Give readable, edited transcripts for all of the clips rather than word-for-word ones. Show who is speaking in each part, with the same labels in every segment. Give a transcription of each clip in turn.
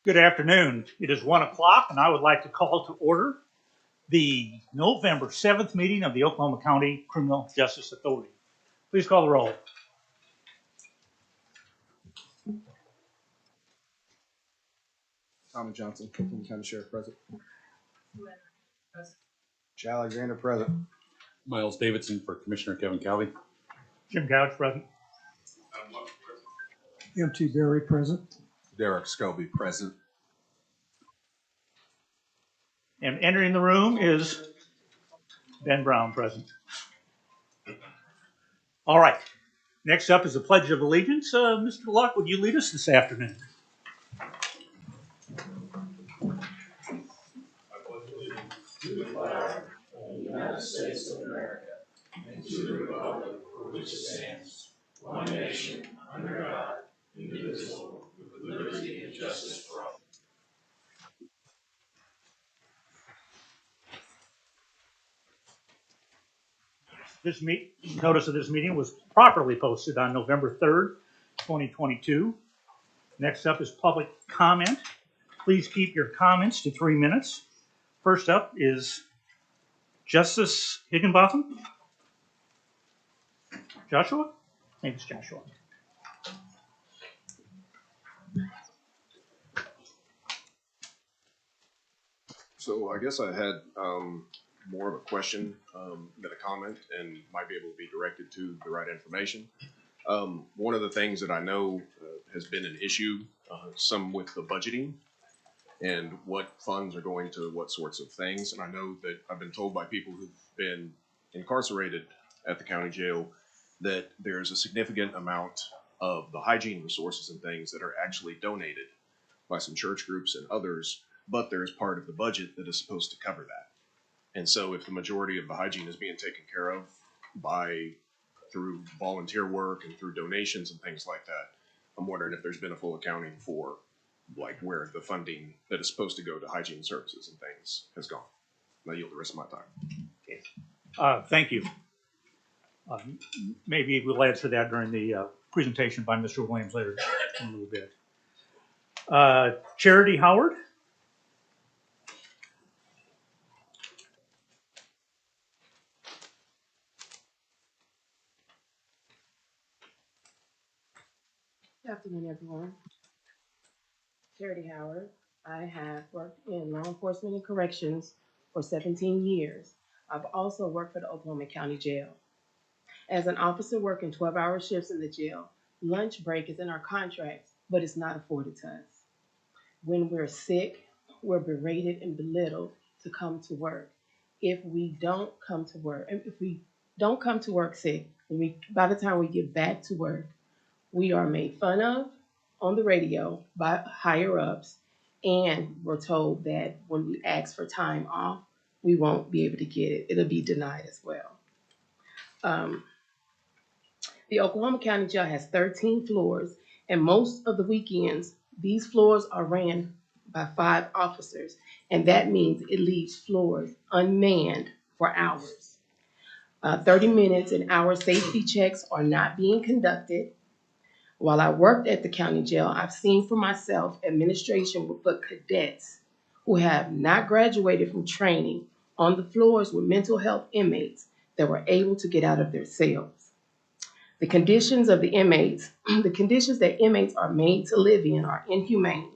Speaker 1: Good afternoon. It is 1 o'clock, and I would like to call to order the November 7th meeting of the Oklahoma County Criminal Justice Authority. Please call the roll.
Speaker 2: Tommy Johnson, Cookman County Sheriff, present. Jay Alexander, present.
Speaker 3: Miles Davidson for Commissioner Kevin Calvi.
Speaker 1: Jim Couch, present.
Speaker 4: M.T. Berry, present.
Speaker 2: Derek Scobie, present.
Speaker 1: And entering the room is Ben Brown, present. All right. Next up is the Pledge of Allegiance. Mr. Luck, would you lead us this afternoon?
Speaker 5: United States of America, and to the republic for which it stands, one nation, under God, indivisible, with liberty and justice for all.
Speaker 1: This notice of this meeting was properly posted on November 3rd, 2022. Next up is public comment. Please keep your comments to 3 minutes. First up is Justice Higginbotham. Joshua? I think it's Joshua.
Speaker 6: So I guess I had more of a question than a comment, and might be able to be directed to the right information. One of the things that I know has been an issue, some with the budgeting and what funds are going to what sorts of things. And I know that I've been told by people who've been incarcerated at the county jail that there's a significant amount of the hygiene resources and things that are actually donated by some church groups and others, but there's part of the budget that is supposed to cover that. And so if the majority of the hygiene is being taken care of through volunteer work and through donations and things like that, I'm wondering if there's been a full accounting for like where the funding that is supposed to go to hygiene services and things has gone. And I yield the rest of my time.
Speaker 1: Thank you. Maybe we'll answer that during the presentation by Mr. Williams later in a little bit. Charity Howard.
Speaker 7: Good afternoon, everyone. Charity Howard. I have worked in law enforcement and corrections for 17 years. I've also worked for the Oklahoma County Jail. As an officer working 12-hour shifts in the jail, lunch break is in our contracts, but it's not afforded to us. When we're sick, we're berated and belittled to come to work. If we don't come to work sick, by the time we get back to work, we are made fun of on the radio by higher ups, and we're told that when we ask for time off, we won't be able to get it. It'll be denied as well. The Oklahoma County Jail has 13 floors, and most of the weekends, these floors are ran by 5 officers, and that means it leaves floors unmanned for hours. 30 minutes and hour safety checks are not being conducted. While I worked at the county jail, I've seen for myself administration will put cadets who have not graduated from training on the floors with mental health inmates that were able to get out of their cells. The conditions that inmates are made to live in are inhumane.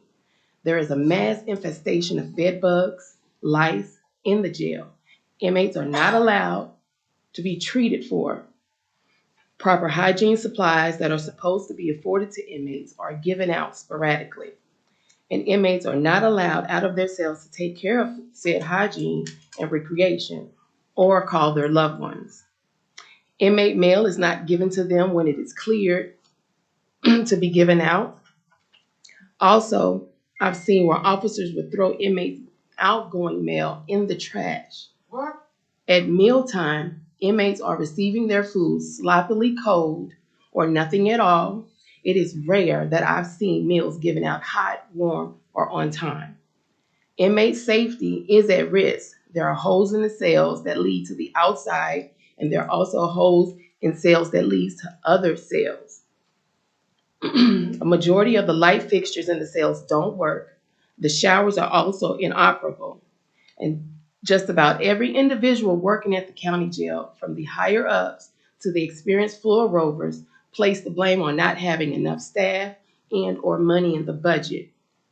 Speaker 7: There is a mass infestation of bed bugs, lice in the jail. Inmates are not allowed to be treated for. Proper hygiene supplies that are supposed to be afforded to inmates are given out sporadically, and inmates are not allowed out of their cells to take care of said hygiene and recreation or call their loved ones. Inmate mail is not given to them when it is cleared to be given out. Also, I've seen where officers would throw inmates' outgoing mail in the trash. What? At mealtime, inmates are receiving their food sloppily cold or nothing at all. It is rare that I've seen meals given out hot, warm, or on time. Inmate safety is at risk. There are holes in the cells that lead to the outside, and there are also holes in cells that lead to other cells. A majority of the light fixtures in the cells don't work. The showers are also inoperable. And just about every individual working at the county jail, from the higher ups to the experienced floor rovers, place the blame on not having enough staff and or money in the budget.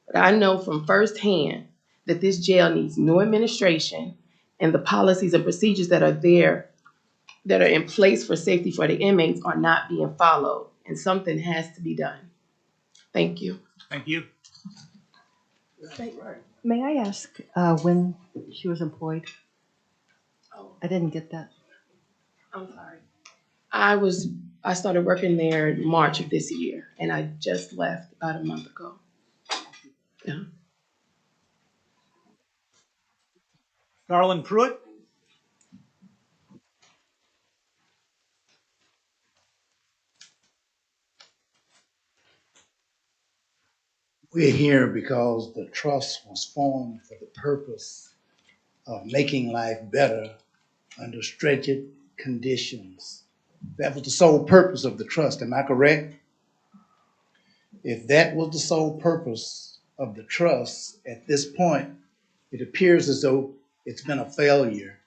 Speaker 7: But I know from firsthand that this jail needs new administration, and the policies and procedures that are there, that are in place for safety for the inmates, are not being followed, and something has to be done. Thank you.
Speaker 1: Thank you.
Speaker 4: May I ask when she was employed? I didn't get that.
Speaker 7: I'm sorry. I started working there in March of this year, and I just left about a month ago. Yeah.
Speaker 1: Garland Pruitt?
Speaker 8: We're here because the trust was formed for the purpose of making life better under stretched conditions. That was the sole purpose of the trust, am I correct? If that was the sole purpose of the trust, at this point, it appears as though it's been a failure.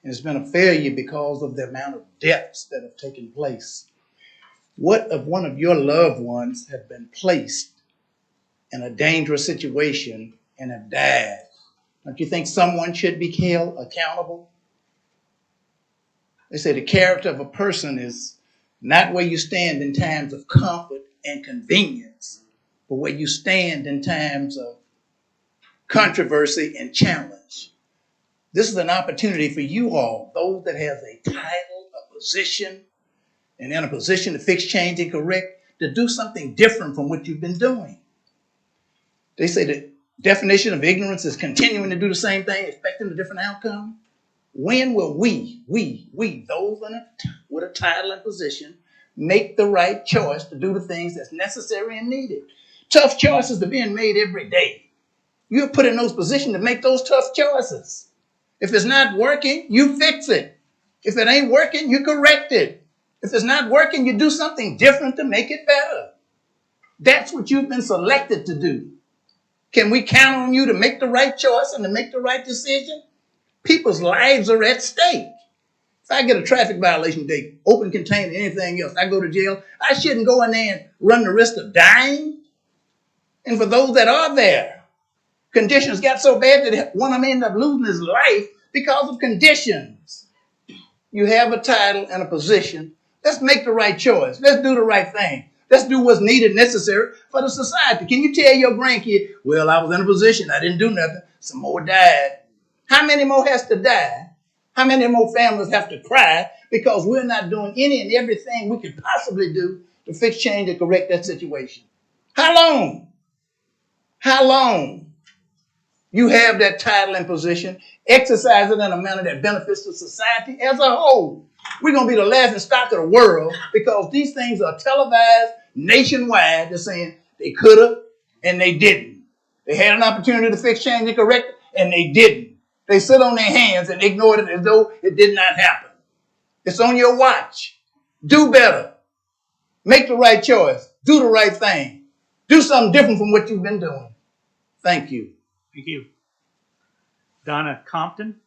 Speaker 8: And it's been a failure because of the amount of deaths that have taken place. What if one of your loved ones have been placed in a dangerous situation and have died? Don't you think someone should be held accountable? They say the character of a person is not where you stand in times of comfort and convenience, but where you stand in times of controversy and challenge. This is an opportunity for you all, those that have a title, a position, and in a position to fix, change, and correct, to do something different from what you've been doing. They say the definition of ignorance is continuing to do the same thing, expecting a different outcome. When will we, those with a title and position, make the right choice to do the things that's necessary and needed? Tough choices are being made every day. You're put in those positions to make those tough choices. If it's not working, you fix it. If it ain't working, you correct it. If it's not working, you do something different to make it better. That's what you've been selected to do. Can we count on you to make the right choice and to make the right decision? People's lives are at stake. If I get a traffic violation today, open container, anything else, I go to jail, I shouldn't go in there and run the risk of dying. And for those that are there, conditions got so bad that one of them ended up losing his life because of conditions. You have a title and a position. Let's make the right choice. Let's do the right thing. Let's do what's needed, necessary for the society. Can you tell your grandkid, well, I was in a position, I didn't do nothing, some more died. How many more has to die? How many more families have to cry because we're not doing any and everything we could possibly do to fix, change, and correct that situation? How long? How long? You have that title and position, exercise it in a manner that benefits the society as a whole. We're going to be the laughing stock of the world because these things are televised nationwide. They're saying they could have and they didn't. They had an opportunity to fix, change, and correct it, and they didn't. They sit on their hands and ignored it as though it did not happen. It's on your watch. Do better. Make the right choice. Do the right thing. Do something different from what you've been doing. Thank you.
Speaker 1: Thank you. Donna Compton?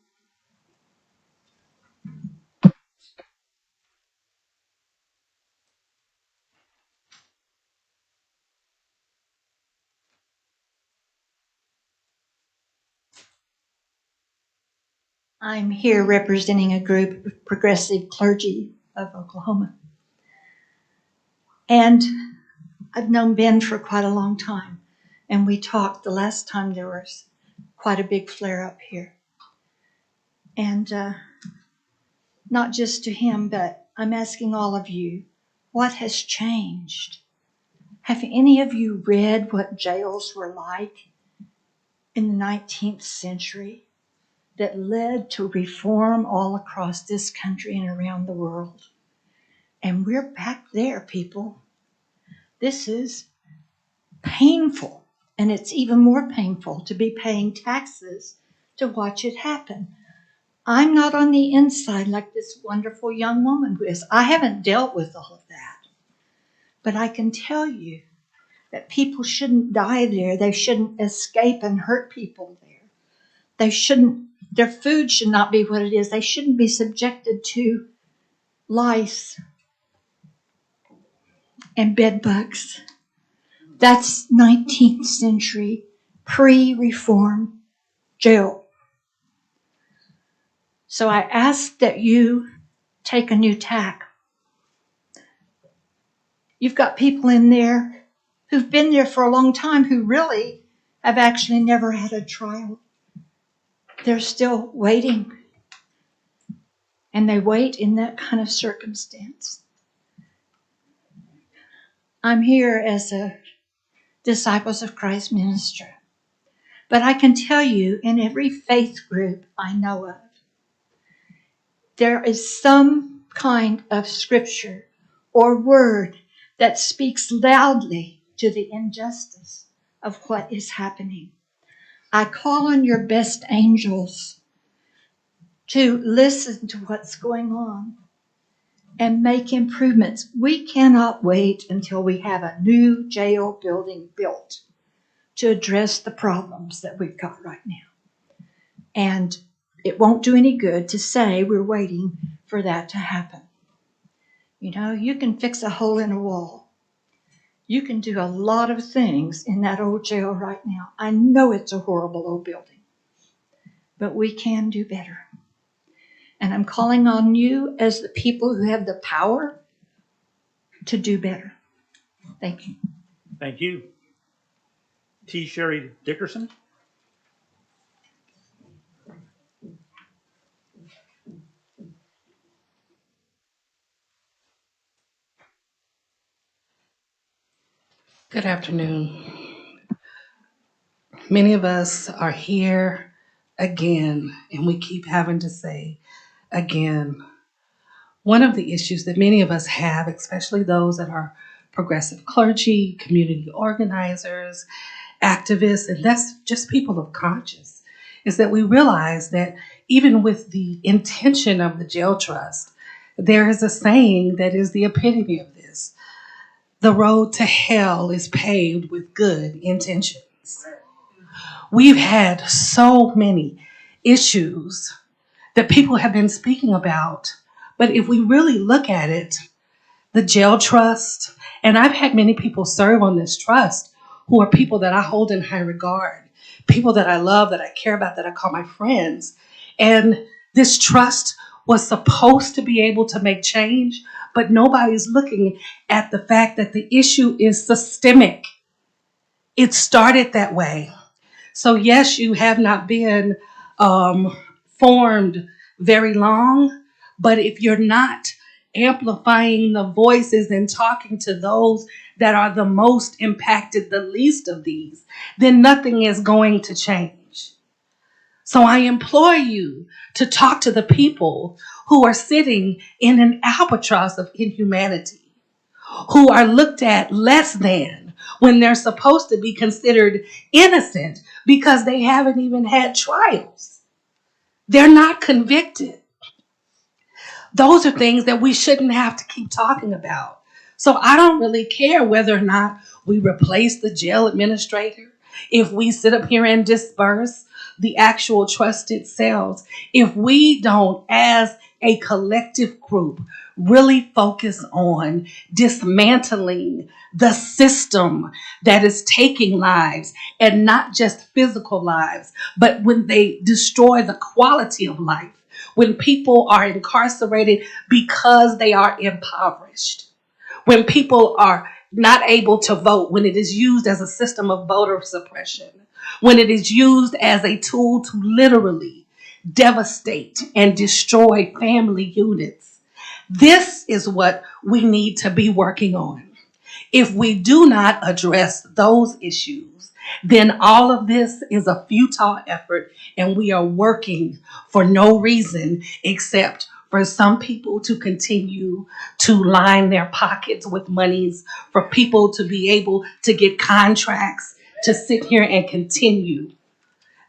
Speaker 9: I'm here representing a group of progressive clergy of Oklahoma. And I've known Ben for quite a long time. And we talked the last time there was quite a big flare up here. And not just to him, but I'm asking all of you, what has changed? Have any of you read what jails were like in the 19th century? That led to reform all across this country and around the world. And we're back there, people. This is painful, and it's even more painful to be paying taxes to watch it happen. I'm not on the inside like this wonderful young woman who is. I haven't dealt with all of that. But I can tell you that people shouldn't die there. They shouldn't escape and hurt people there. Their food should not be what it is. They shouldn't be subjected to lice and bed bugs. That's 19th century pre-reform jail. So I ask that you take a new tack. You've got people in there who've been there for a long time who really have actually never had a trial. They're still waiting. And they wait in that kind of circumstance. I'm here as a Disciples of Christ minister. But I can tell you, in every faith group I know of, there is some kind of scripture or word that speaks loudly to the injustice of what is happening. I call on your best angels to listen to what's going on and make improvements. We cannot wait until we have a new jail building built to address the problems that we've got right now. And it won't do any good to say we're waiting for that to happen. You know, you can fix a hole in a wall. You can do a lot of things in that old jail right now. I know it's a horrible old building, but we can do better. And I'm calling on you as the people who have the power to do better. Thank you.
Speaker 1: Thank you. T. Sherry Dickerson.
Speaker 10: Good afternoon. Many of us are here again, and we keep having to say again. One of the issues that many of us have, especially those that are progressive clergy, community organizers, activists, and that's just people of conscience, is that we realize that even with the intention of the jail trust, there is a saying that is the epitome of this. The road to hell is paved with good intentions. We've had so many issues that people have been speaking about, but if we really look at it, the jail trust, and I've had many people serve on this trust who are people that I hold in high regard, people that I love, that I care about, that I call my friends. And this trust was supposed to be able to make change, but nobody's looking at the fact that the issue is systemic. It started that way. So yes, you have not been formed very long, but if you're not amplifying the voices and talking to those that are the most impacted, the least of these, then nothing is going to change. So I implore you to talk to the people who are sitting in an albatross of inhumanity, who are looked at less than when they're supposed to be considered innocent because they haven't even had trials. They're not convicted. Those are things that we shouldn't have to keep talking about. So I don't really care whether or not we replace the jail administrator, if we sit up here and disperse the actual trusted cells, if we don't, as a collective group, really focus on dismantling the system that is taking lives, and not just physical lives, but when they destroy the quality of life, when people are incarcerated because they are impoverished, when people are not able to vote, when it is used as a system of voter suppression, when it is used as a tool to literally devastate and destroy family units. This is what we need to be working on. If we do not address those issues, then all of this is a futile effort, and we are working for no reason except for some people to continue to line their pockets with monies, for people to be able to get contracts to sit here and continue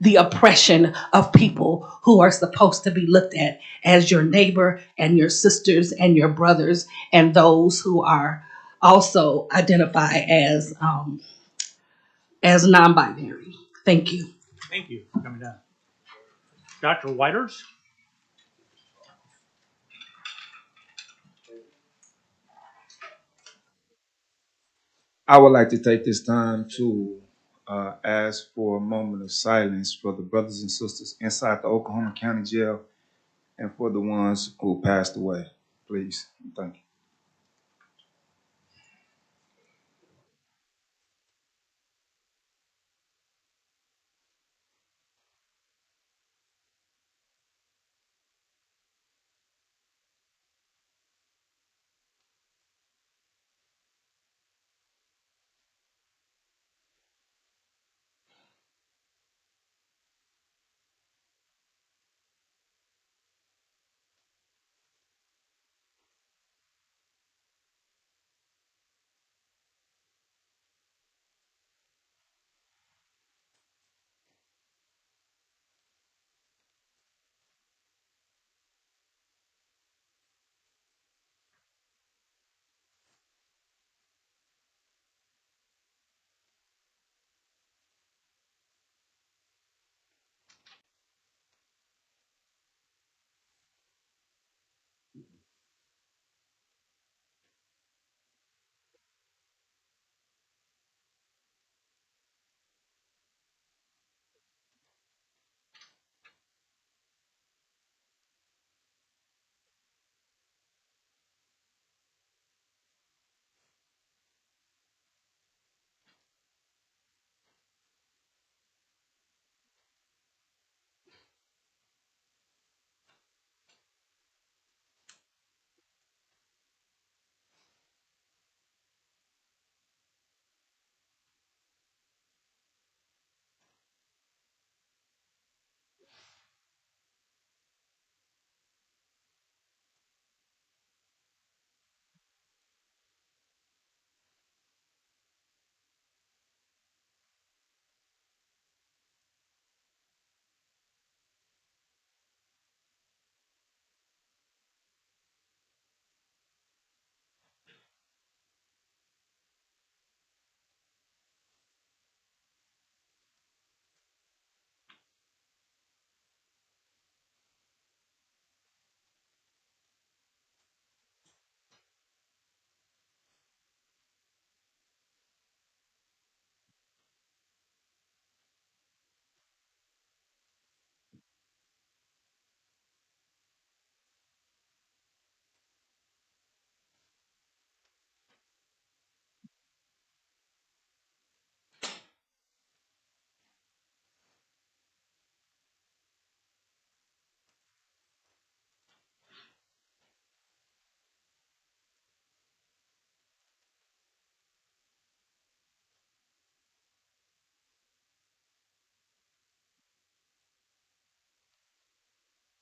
Speaker 10: the oppression of people who are supposed to be looked at as your neighbor and your sisters and your brothers and those who are also identify as non-binary. Thank you.
Speaker 1: Thank you for coming down. Dr. Whiters?
Speaker 11: I would like to take this time to ask for a moment of silence for the brothers and sisters inside the Oklahoma County Jail and for the ones who passed away. Please, thank you.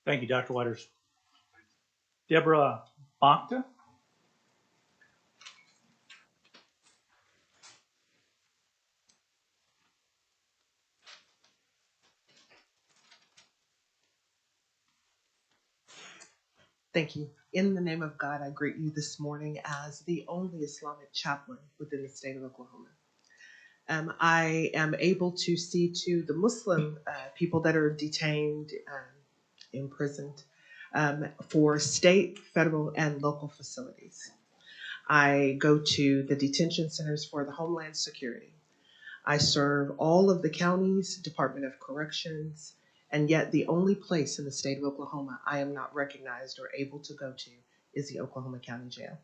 Speaker 1: Thank you, Dr. Whiters. Deborah Bakta?
Speaker 12: Thank you. In the name of God, I greet you this morning as the only Islamic chaplain within the state of Oklahoma. I am able to see to the Muslim people that are detained, imprisoned, for state, federal, and local facilities. I go to the detention centers for the Homeland Security. I serve all of the counties, Department of Corrections, and yet the only place in the state of Oklahoma I am not recognized or able to go to is the Oklahoma County Jail.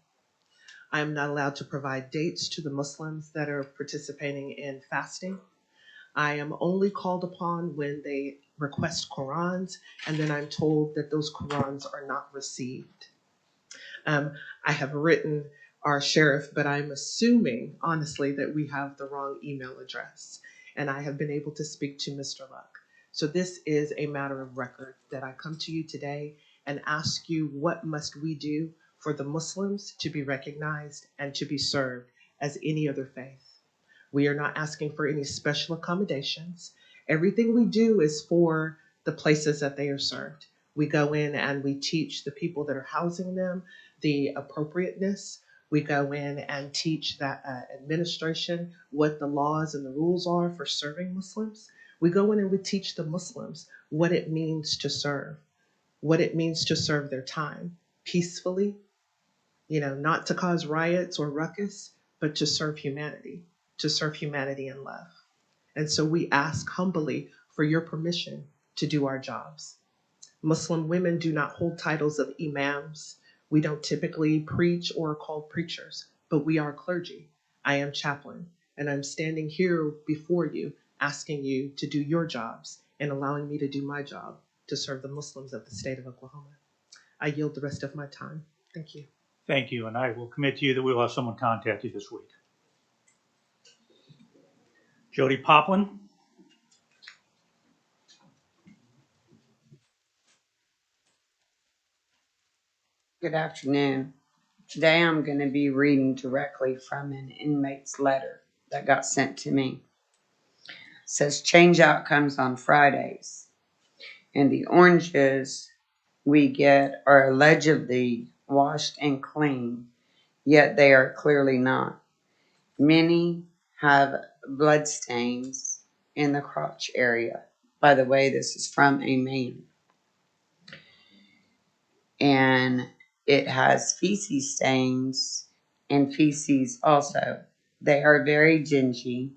Speaker 12: I am not allowed to provide dates to the Muslims that are participating in fasting. I am only called upon when they request Qurans, and then I'm told that those Qurans are not received. I have written our sheriff, but I'm assuming, honestly, that we have the wrong email address. And I have been able to speak to Mr. Luck. So this is a matter of record that I come to you today and ask you, what must we do for the Muslims to be recognized and to be served as any other faith? We are not asking for any special accommodations. Everything we do is for the places that they are served. We go in and we teach the people that are housing them the appropriateness We go in and teach that administration what the laws and the rules are for serving Muslims. We go in and we teach the Muslims what it means to serve, what it means to serve their time peacefully, not to cause riots or ruckus, but to serve humanity in love. And so we ask humbly for your permission to do our jobs. Muslim women do not hold titles of imams. We don't typically preach or are called preachers, but we are clergy. I am chaplain, and I'm standing here before you, asking you to do your jobs and allowing me to do my job to serve the Muslims of the state of Oklahoma. I yield the rest of my time. Thank you.
Speaker 1: Thank you, and I will commit to you that we will have someone contact you this week. Jody Poplin.
Speaker 13: Good afternoon. Today I'm going to be reading directly from an inmate's letter that got sent to me. It says change outcomes on Fridays, and the oranges we get are allegedly washed and clean, yet they are clearly not. Many have blood stains in the crotch area. By the way, this is from a man. And it has feces stains and feces also. They are very gingy.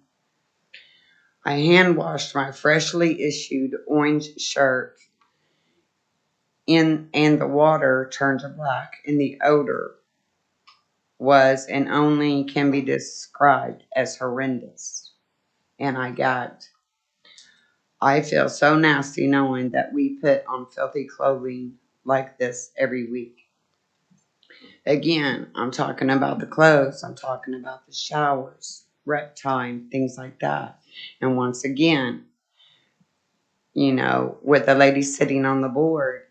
Speaker 13: I hand washed my freshly issued orange shirt and the water turned to black, and the odor was and only can be described as horrendous. And I gagged. I feel so nasty knowing that we put on filthy clothing like this every week. Again, I'm talking about the clothes. I'm talking about the showers, rec time, things like that. And once again, with the lady sitting on the board,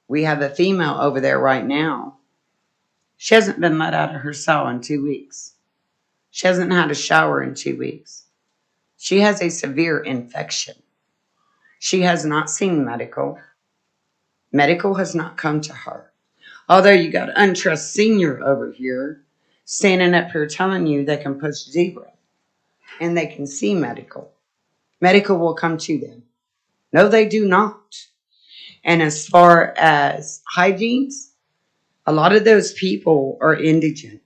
Speaker 13: we have a female over there right now. She hasn't been let out of her cell in 2 weeks. She hasn't had a shower in 2 weeks. She has a severe infection. She has not seen medical. Medical has not come to her. Although you got Untrust Senior over here standing up here telling you they can push 0 and they can see medical. Medical will come to them. No, they do not. And as far as hygienes, a lot of those people are indigent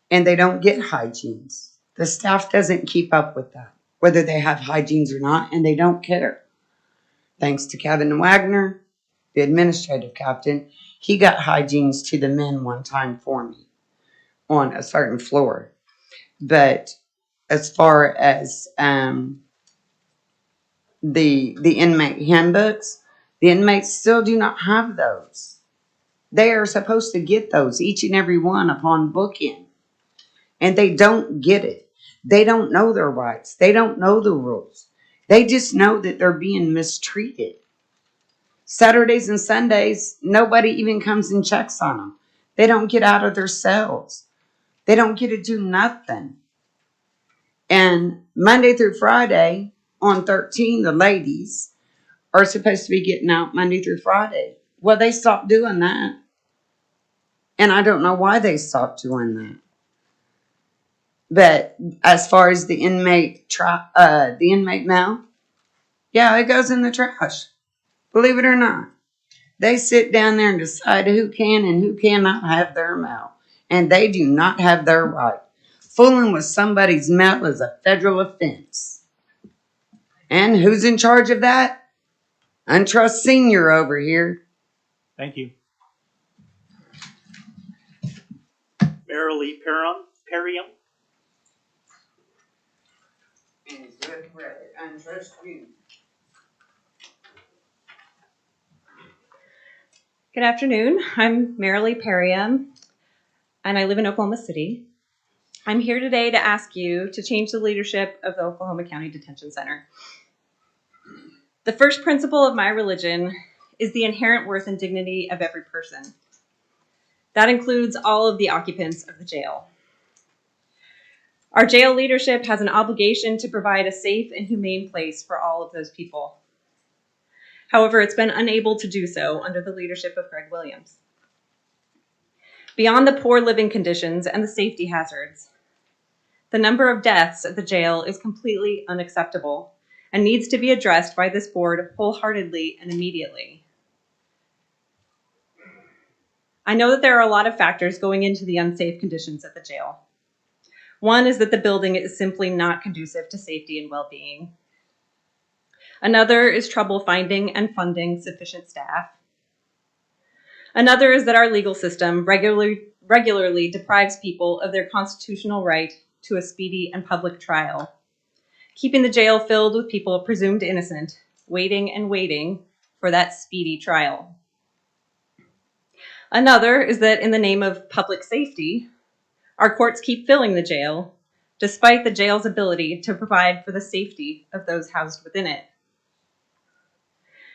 Speaker 13: and they don't get hygienes. The staff doesn't keep up with that, whether they have hygienes or not, and they don't care. Thanks to Kevin Wagner, the administrative captain, he got hygienes to the men one time for me on a certain floor. But as far as the inmate handbooks, the inmates still do not have those. They are supposed to get those, each and every one upon booking. And they don't get it. They don't know their rights. They don't know the rules. They just know that they're being mistreated. Saturdays and Sundays, nobody even comes and checks on them. They don't get out of their cells. They don't get to do nothing. And Monday through Friday, on 13, the ladies are supposed to be getting out Monday through Friday. Well, they stopped doing that. And I don't know why they stopped doing that. But as far as the inmate mail, yeah, it goes in the trash. Believe it or not. They sit down there and decide who can and who cannot have their mail. And they do not have their right. Fooling with somebody's mail is a federal offense. And who's in charge of that? Untrust Senior over here.
Speaker 1: Thank you. Marilee Perriam.
Speaker 13: Untrust you.
Speaker 14: Good afternoon. I'm Marilee Perriam, and I live in Oklahoma City. I'm here today to ask you to change the leadership of the Oklahoma County Detention Center. The first principle of my religion is the inherent worth and dignity of every person. That includes all of the occupants of the jail. Our jail leadership has an obligation to provide a safe and humane place for all of those people. However, it's been unable to do so under the leadership of Greg Williams. Beyond the poor living conditions and the safety hazards, the number of deaths at the jail is completely unacceptable and needs to be addressed by this board wholeheartedly and immediately. I know that there are a lot of factors going into the unsafe conditions at the jail. One is that the building is simply not conducive to safety and well-being. Another is trouble finding and funding sufficient staff. Another is that our legal system regularly deprives people of their constitutional right to a speedy and public trial, keeping the jail filled with people presumed innocent, waiting and waiting for that speedy trial. Another is that in the name of public safety, our courts keep filling the jail, despite the jail's ability to provide for the safety of those housed within it.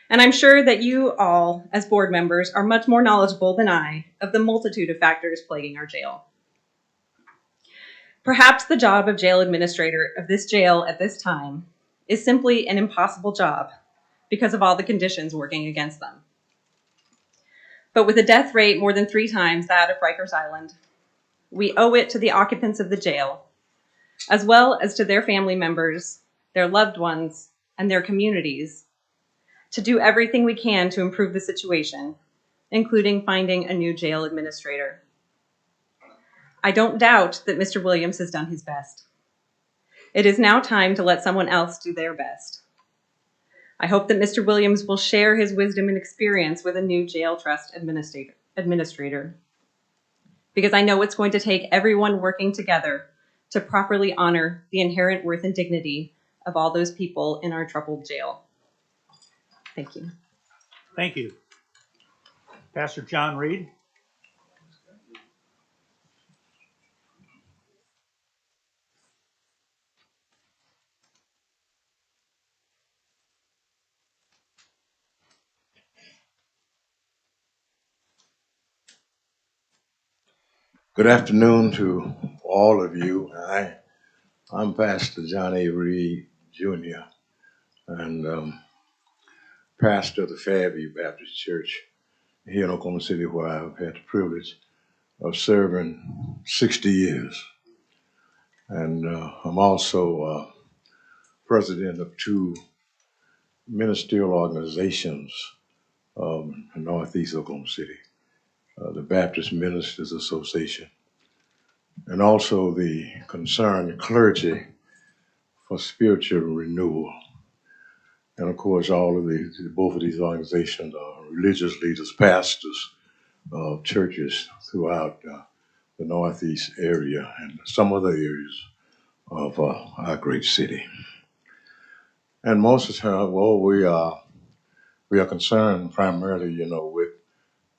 Speaker 14: And I'm sure that you all, as board members, are much more knowledgeable than I of the multitude of factors plaguing our jail. Perhaps the job of jail administrator of this jail at this time is simply an impossible job because of all the conditions working against them. But with a death rate more than 3 times that of Rikers Island, we owe it to the occupants of the jail, as well as to their family members, their loved ones, and their communities, to do everything we can to improve the situation, including finding a new jail administrator. I don't doubt that Mr. Williams has done his best. It is now time to let someone else do their best. I hope that Mr. Williams will share his wisdom and experience with a new jail trust administrator, because I know it's going to take everyone working together to properly honor the inherent worth and dignity of all those people in our troubled jail. Thank you.
Speaker 1: Thank you. Pastor John Reed.
Speaker 15: Good afternoon to all of you. I'm Pastor John A. Reed, Jr., and pastor of the Fairview Baptist Church here in Oklahoma City, where I've had the privilege of serving 60 years. And I'm also president of 2 ministerial organizations in Northeast Oklahoma City, the Baptist Ministers Association, and also the Concerned Clergy for Spiritual Renewal. And of course, both of these organizations are religious leaders, pastors of churches throughout the Northeast area and some other areas of our great city. And most of the time, well, we are concerned primarily,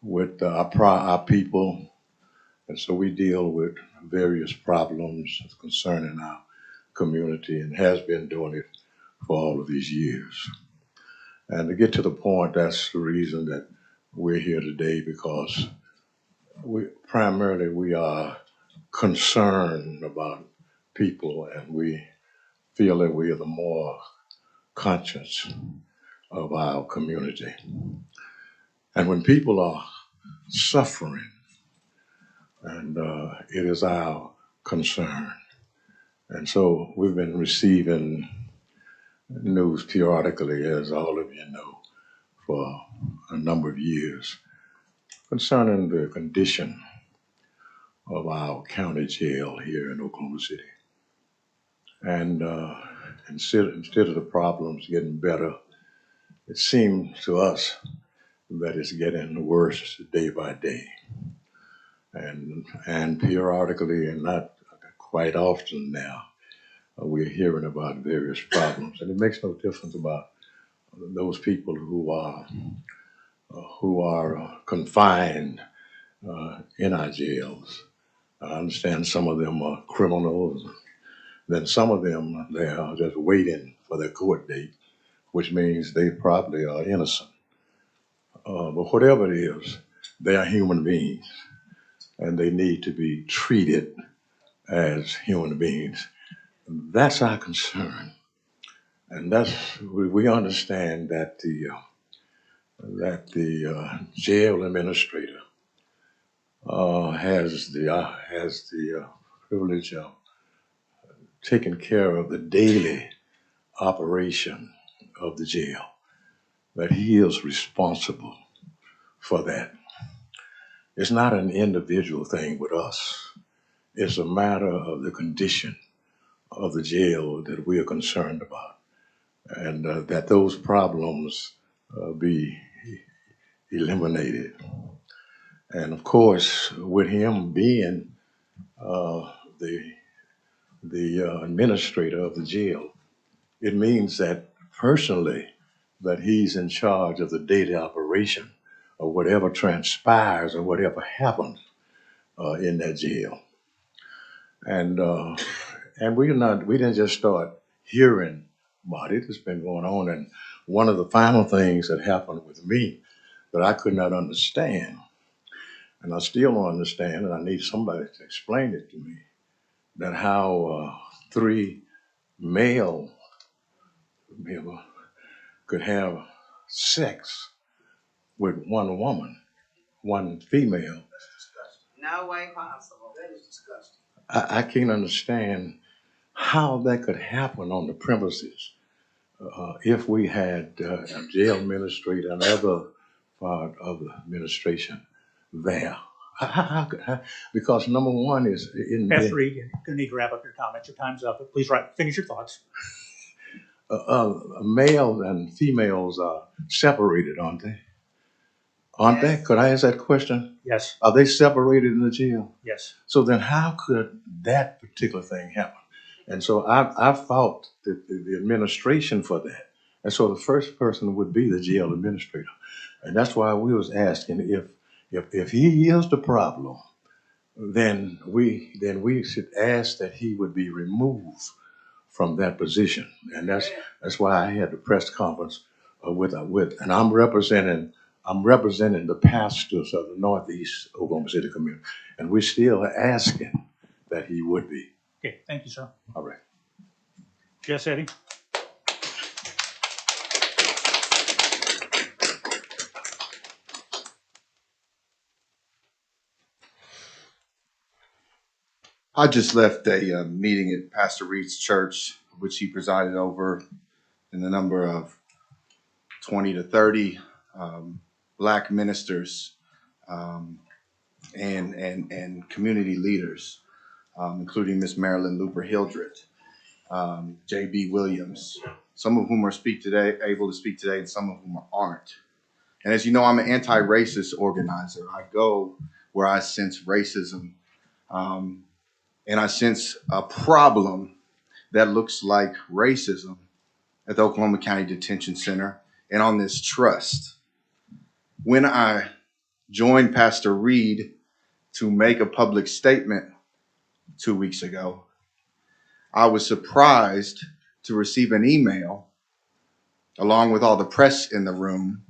Speaker 15: with our people. And so we deal with various problems concerning our community and has been doing it for all of these years. And to get to the point, that's the reason that we're here today, because we are concerned about people, and we feel that we are the more conscious of our community. And when people are suffering, and it is our concern. And so we've been receiving news periodically, as all of you know, for a number of years concerning the condition of our county jail here in Oklahoma City. And instead of the problems getting better, it seems to us that it's getting worse day by day. And periodically, and not quite often now, we're hearing about various problems. And it makes no difference about those people who are confined in our jails. I understand some of them are criminals. Then some of them, they are just waiting for their court date, which means they probably are innocent. But whatever it is, they are human beings, and they need to be treated as human beings. That's our concern. And we understand that the jail administrator has the privilege of taking care of the daily operation of the jail. But he is responsible for that. It's not an individual thing with us. It's a matter of the condition of the jail that we are concerned about, and that those problems be eliminated. And of course, with him being the administrator of the jail, it means that personally that he's in charge of the daily operation of whatever transpires or whatever happens in that jail. And we didn't just start hearing about it. It's been going on. And one of the final things that happened with me that I could not understand, and I still don't understand, and I need somebody to explain it to me, that how 3 male could have sex with 1 woman, 1 female.
Speaker 13: No way possible. That is disgusting.
Speaker 15: I can't understand how that could happen on the premises if we had a jail administrator and other part of the administration there. Because number one is
Speaker 1: Pastor Reed, you're going to need to wrap up your comments. Your time's up, but please finish your thoughts.
Speaker 15: Males and females are separated, aren't they? Aren't they? Could I ask that question?
Speaker 1: Yes.
Speaker 15: Are they separated in the jail?
Speaker 1: Yes.
Speaker 15: So then how could that particular thing happen? And so I fought the administration for that. And so the first person would be the jail administrator. And that's why we was asking if he is the problem, then we should ask that he would be removed from that position. And that's why I had the press conference and I'm representing the pastors of the Northeast Oklahoma City community. And we're still asking that he would be.
Speaker 1: Okay, thank you, sir.
Speaker 15: All right.
Speaker 1: Yes, Eddie?
Speaker 16: I just left a meeting at Pastor Reed's church, which he presided over, in the number of 20 to 30 Black ministers and community leaders, including Miss Marilyn Looper Hildreth, J.B. Williams, some of whom are able to speak today, and some of whom aren't. And as you know, I'm an anti-racist organizer. I go where I sense racism, and I sense a problem that looks like racism at the Oklahoma County Detention Center and on this trust. When I joined Pastor Reed to make a public statement 2 weeks ago, I was surprised to receive an email, along with all the press in the room,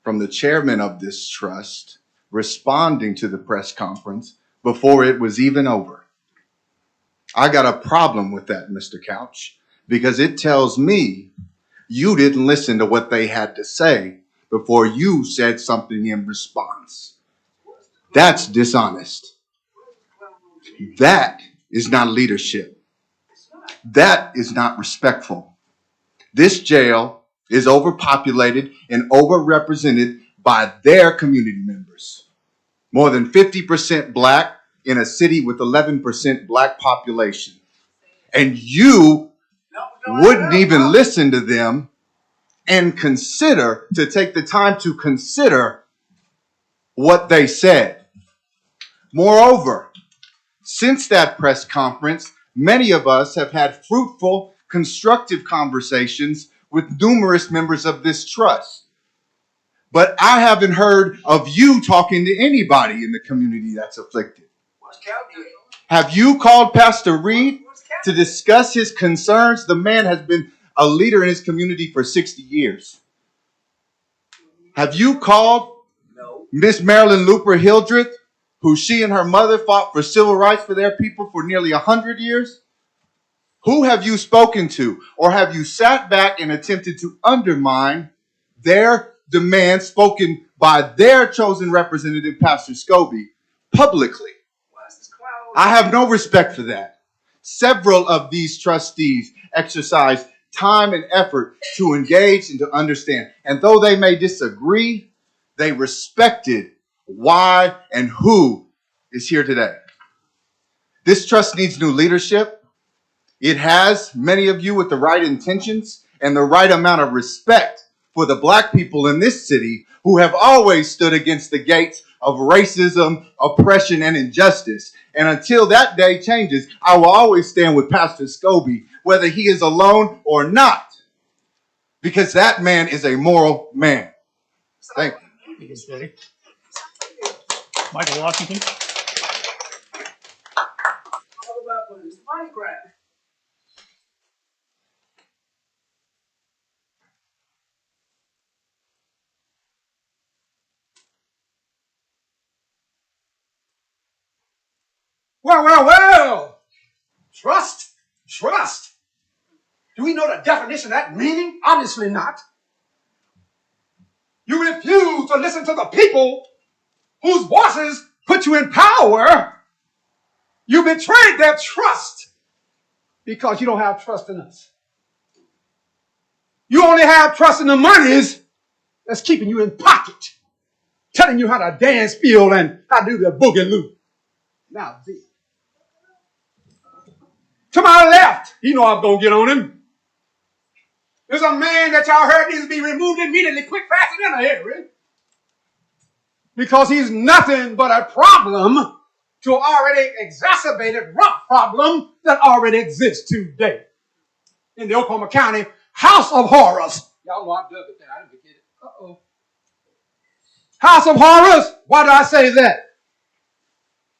Speaker 16: from the chairman of this trust responding to the press conference before it was even over. I got a problem with that, Mr. Couch, because it tells me you didn't listen to what they had to say before you said something in response. That's dishonest. That is not leadership. That is not respectful. This jail is overpopulated and overrepresented by their community members. More than 50% Black in a city with 11% Black population. And you wouldn't even listen to them and take the time to consider what they said. Moreover, since that press conference, many of us have had fruitful, constructive conversations with numerous members of this trust. But I haven't heard of you talking to anybody in the community that's afflicted. Have you called Pastor Reed to discuss his concerns? The man has been a leader in his community for 60 years. Have you called Miss Marilyn Looper Hildreth, who she and her mother fought for civil rights for their people for nearly 100 years? Who have you spoken to? Or have you sat back and attempted to undermine their demands spoken by their chosen representative, Pastor Scobie, publicly. I have no respect for that. Several of these trustees exercised time and effort to engage and to understand. And though they may disagree, they respected why and who is here today. This trust needs new leadership. It has many of you with the right intentions and the right amount of respect for the Black people in this city who have always stood against the gates of racism, oppression, and injustice. And until that day changes, I will always stand with Pastor Scobie, whether he is alone or not, because that man is a moral man. Thank you.
Speaker 1: Thank you, Steady. Michael Washington.
Speaker 17: Well. Trust? Trust? Do we know the definition of that meaning? Obviously not. You refuse to listen to the people whose voices put you in power. You betrayed their trust because you don't have trust in us. You only have trust in the monies that's keeping you in pocket, telling you how to dance, feel, and how to do the boogaloo. Now, to my left, you know I'm going to get on him. There's a man that y'all heard needs to be removed immediately, quick, fast, and in a hurry. Because he's nothing but a problem to already exacerbated rock problem that already exists today in the Oklahoma County House of Horrors. Y'all know I dug it there. I didn't get it. Uh-oh. House of Horrors. Why do I say that?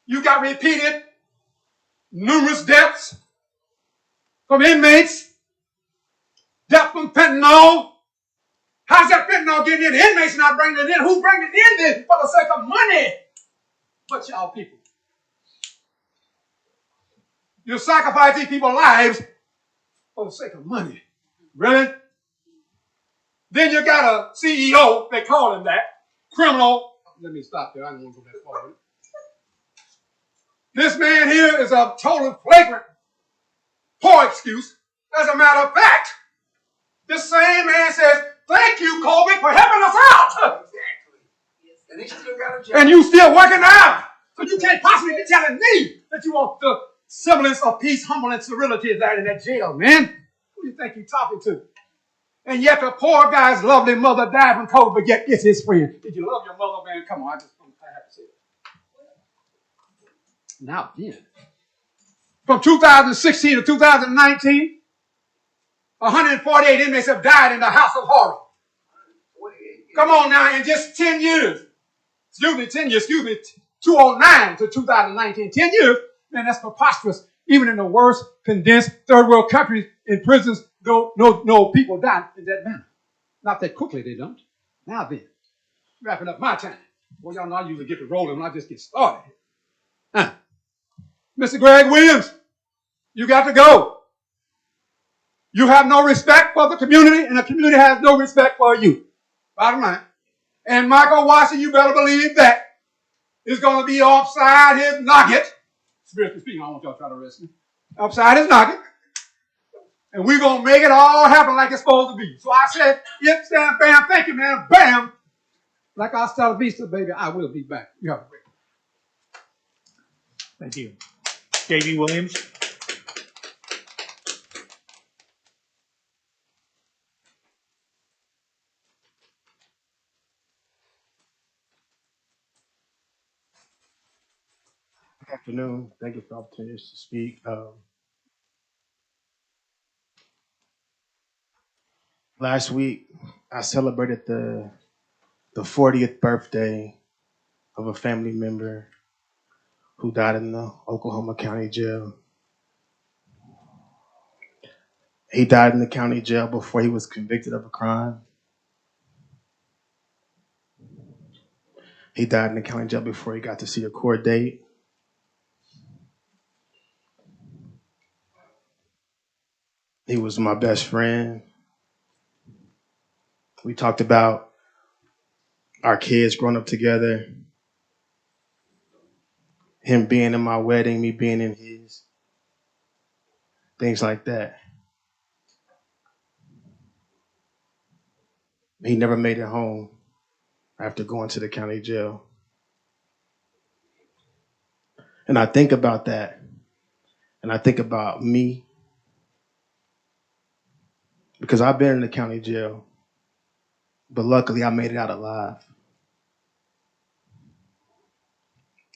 Speaker 17: You got repeated numerous deaths from inmates, death from fentanyl. How's that fentanyl getting in? The inmates not bringing it in. Who's bringing it in then for the sake of money? But y'all people. You sacrifice these people's lives for the sake of money. Really? Then you got a CEO, they call him that, criminal. Let me stop there. I don't want to go that far. This man here is a total flagrant, poor excuse. As a matter of fact, this same man says, thank you, Colby, for helping us out. Exactly. And he still got a job. And you still working out. So you can't possibly be telling me that you want the semblance of peace, humble, and serenity there in that jail, man. Who do you think you're talking to? And yet the poor guy's lovely mother died from COVID, but yet it's his friend. Did you love your mother, man? Come on, I have to say it. Now then, from 2016 to 2019, 148 inmates have died in the House of Horror. Come on now, in just 10 years. 2009 to 2019, 10 years, man, that's preposterous. Even in the worst condensed third world countries, in prisons, no people die in that manner. Not that quickly, they don't. Now then, wrapping up my time. Well, y'all know I usually get to rolling when I just get started. Mr. Greg Williams, you got to go. You have no respect for the community, and the community has no respect for you. Bottom line. And Michael Washington, you better believe that, is going to be offside his noggin. Spiritually speaking, I don't want y'all to try to arrest me. Upside his noggin. And we're going to make it all happen like it's supposed to be. So I said, yep, stand, bam, thank you, man, bam. Like hasta la vista, baby, I will be back. You have a great day.
Speaker 1: Thank you. J.B. Williams.
Speaker 18: Good afternoon. Thank you for the opportunity to speak. Last week, I celebrated the 40th birthday of a family member who died in the Oklahoma County Jail. He died in the county jail before he was convicted of a crime. He died in the county jail before he got to see a court date. He was my best friend. We talked about our kids growing up together. him being in my wedding, me being in his, things like that. He never made it home after going to the county jail. And I think about that, and I think about me, because I've been in the county jail, but luckily I made it out alive.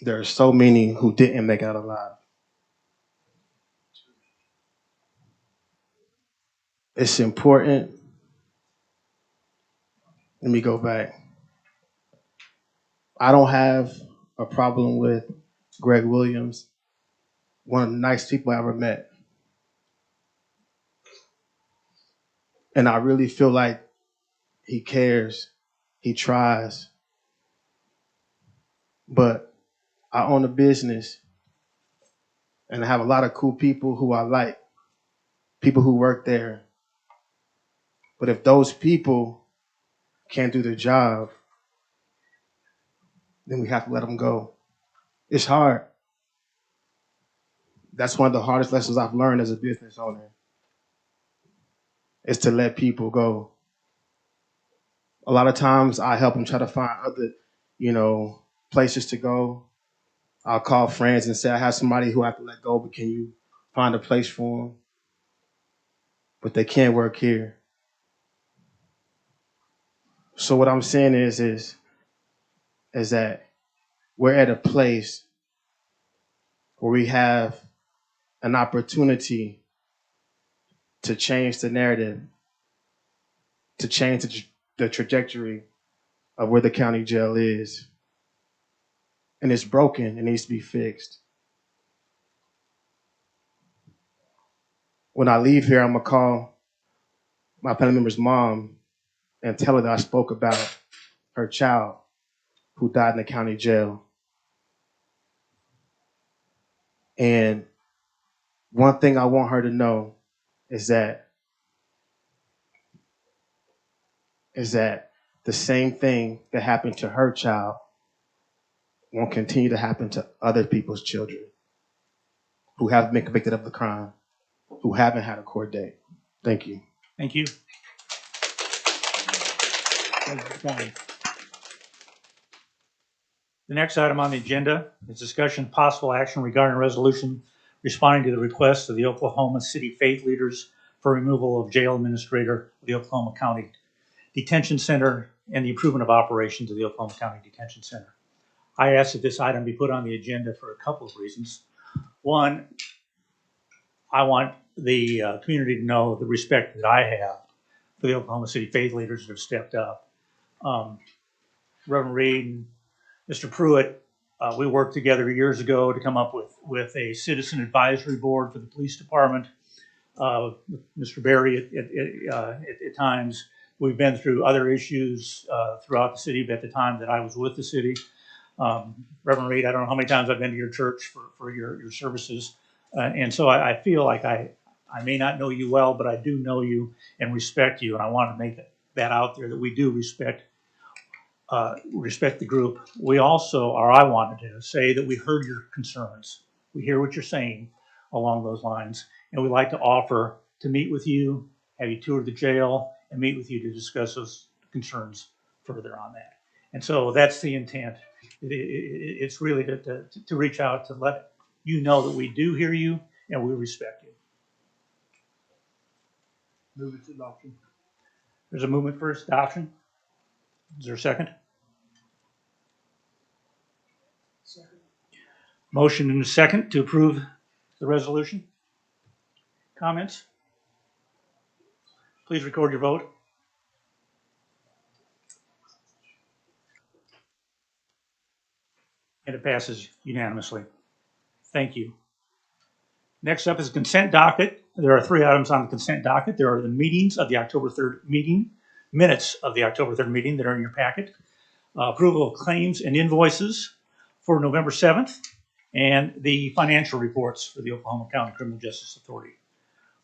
Speaker 18: There are so many who didn't make it out alive. It's important. Let me go back. I don't have a problem with Greg Williams, one of the nicest people I ever met. And I really feel like he cares, he tries. But I own a business and I have a lot of cool people who I like, people who work there. But if those people can't do their job, then we have to let them go. It's hard. That's one of the hardest lessons I've learned as a business owner, is to let people go. A lot of times I help them try to find other, places to go. I'll call friends and say, I have somebody who I have to let go, but can you find a place for them? But they can't work here. So what I'm saying is that we're at a place where we have an opportunity to change the narrative, to change the trajectory of where the county jail is. And it's broken. It needs to be fixed. When I leave here, I'm going to call my family member's mom and tell her that I spoke about her child who died in the county jail. And one thing I want her to know is that the same thing that happened to her child won't continue to happen to other people's children who haven't been convicted of the crime, who haven't had a court date. Thank you.
Speaker 1: Thank you. The next item on the agenda is discussion of possible action regarding a resolution responding to the request of the Oklahoma City faith leaders for removal of jail administrator of the Oklahoma County Detention Center and the improvement of operations of the Oklahoma County Detention Center. I asked that this item be put on the agenda for a couple of reasons. One, I want the community to know the respect that I have for the Oklahoma City faith leaders that have stepped up. Reverend Reed and Mr. Pruitt, we worked together years ago to come up with a citizen advisory board for the police department. Mr. Berry at times. We've been through other issues throughout the city at the time that I was with the city. Reverend Reed, I don't know how many times I've been to your church for your services. And so I feel like I may not know you well, but I do know you and respect you. And I want to make that out there, that we do respect the group. We also, or I wanted to say that we heard your concerns. We hear what you're saying along those lines. And we'd like to offer to meet with you, have you tour the jail, and meet with you to discuss those concerns further on that. And so that's the intent. It's really to reach out to let you know that we do hear you and we respect you. Move it to adoption. There's a movement for adoption. Is there a second? Second. Motion and a second to approve the resolution. Comments? Please record your vote. And it passes unanimously. Thank you. Next up is consent docket. There are 3 items on the consent docket. There are the meetings of the October 3rd meeting, minutes of the October 3rd meeting that are in your packet, approval of claims and invoices for November 7th, and the financial reports for the Oklahoma County Criminal Justice Authority.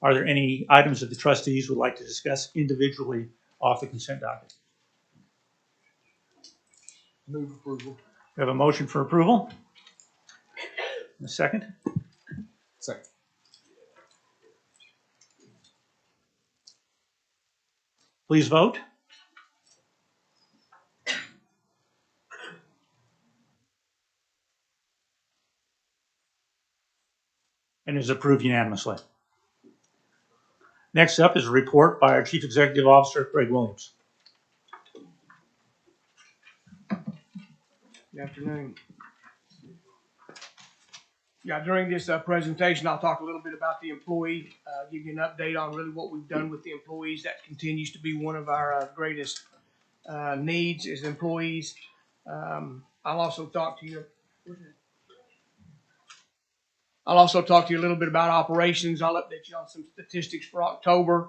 Speaker 1: Are there any items that the trustees would like to discuss individually off the consent docket? Move approval. We have a motion for approval. A second?
Speaker 2: Second.
Speaker 1: Please vote. And is approved unanimously. Next up is a report by our Chief Executive Officer, Craig Williams.
Speaker 19: Good afternoon. Yeah, during this presentation, I'll talk a little bit about the employee, give you an update on really what we've done with the employees. That continues to be one of our greatest needs is employees. I'll also talk to you. I'll also talk to you a little bit about operations. I'll update you on some statistics for October.